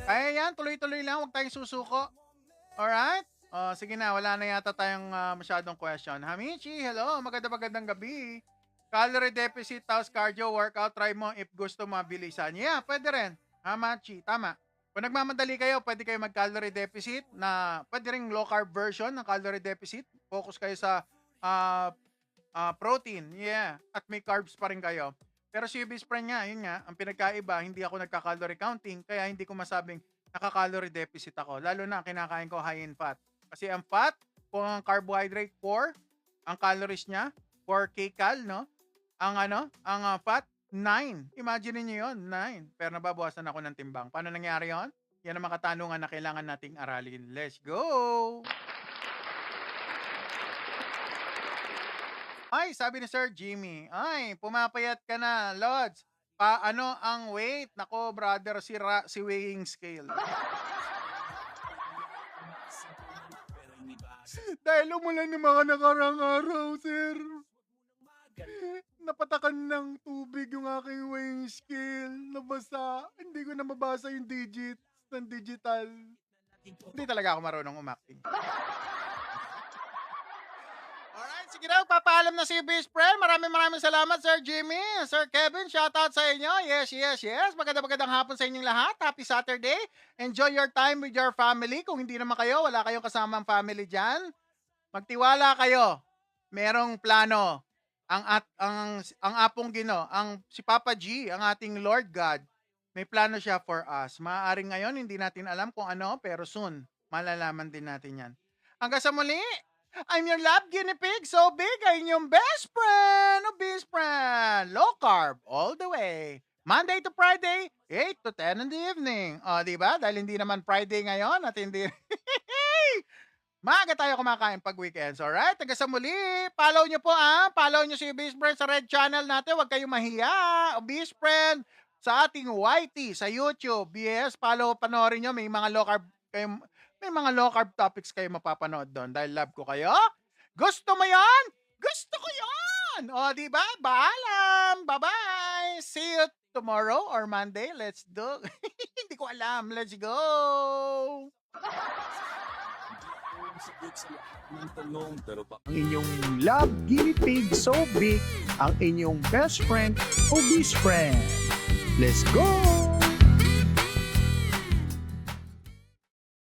Ay, yan. Tuloy-tuloy lang. Huwag tayong susuko. Alright? Sige na. Wala na yata tayong masyadong question. Hamichi, hello. Magandang gabi. Calorie deficit, tapos cardio workout. Try mo if gusto mabilisan. Yeah, pwede rin. Hamachi, tama. Kung nagmamadali kayo, pwede kayo mag-calorie deficit na pwede ring low carb version ng calorie deficit. Focus kayo sa protein. Yeah. At may carbs pa rin kayo. Pero si Ubis Friend nga, yun nga, ang pinagkaiba, hindi ako nagka-calorie counting, kaya hindi ko masabing naka-calorie deficit ako. Lalo na kinakain ko high in fat. Kasi ang fat, kung ang carbohydrate 4, ang calories niya, 4 kcal, no? Ang fat, 9. Imagine niyo yun, 9. Pero nababawasan ako ng timbang. Paano nangyari yun? Yan ang mga katanungan na kailangan nating aralin. Let's go! Ay, sabi ni Sir Jimmy, ay, pumapayat ka na, Lods. Paano ang weight? Nako, brother, si weighing scale. Dahil umulan ng mga nakarang araw, sir. Napatakan ng tubig yung aking weighing scale. Nabasa. Hindi ko na mabasa yung digits ng digital. Hindi talaga ako marunong umakting. Alright, sige na, papaalam na si Best Friend. Maraming salamat, Sir Jimmy. Sir Kevin, shoutout sa inyo. Yes. Magandang hapon sa inyong lahat. Happy Saturday. Enjoy your time with your family. Kung hindi naman kayo, wala kayong kasamang family dyan. Magtiwala kayo. Merong plano. Ang Apong Gino, si Papa G, ang ating Lord God, may plano siya for us. Maaaring ngayon, hindi natin alam kung ano, pero soon, malalaman din natin yan. Hanggang sa muli, I'm your lab guinea pig, so big, ay inyong best friend, low carb, all the way. Monday to Friday, 8 to 10 in the evening. O, diba? Dahil hindi naman Friday ngayon at hindi... Maaga tayo kumakain pag weekends, alright? Hanggang sa muli, follow nyo po follow nyo si Beast Friend sa red channel natin, huwag kayong mahiya. Beast Friend sa ating YT, sa YouTube. Yes, panoorin nyo, may mga low carb topics kayo mapapanood doon dahil love ko kayo. Gusto mo yan? Gusto ko yan! O, diba? Paalam! Bye-bye! See you tomorrow or Monday. Let's do. Hindi ko alam. Let's go! Ang inyong love guinea pig so big, ang inyong best friend, obese friend. Let's go!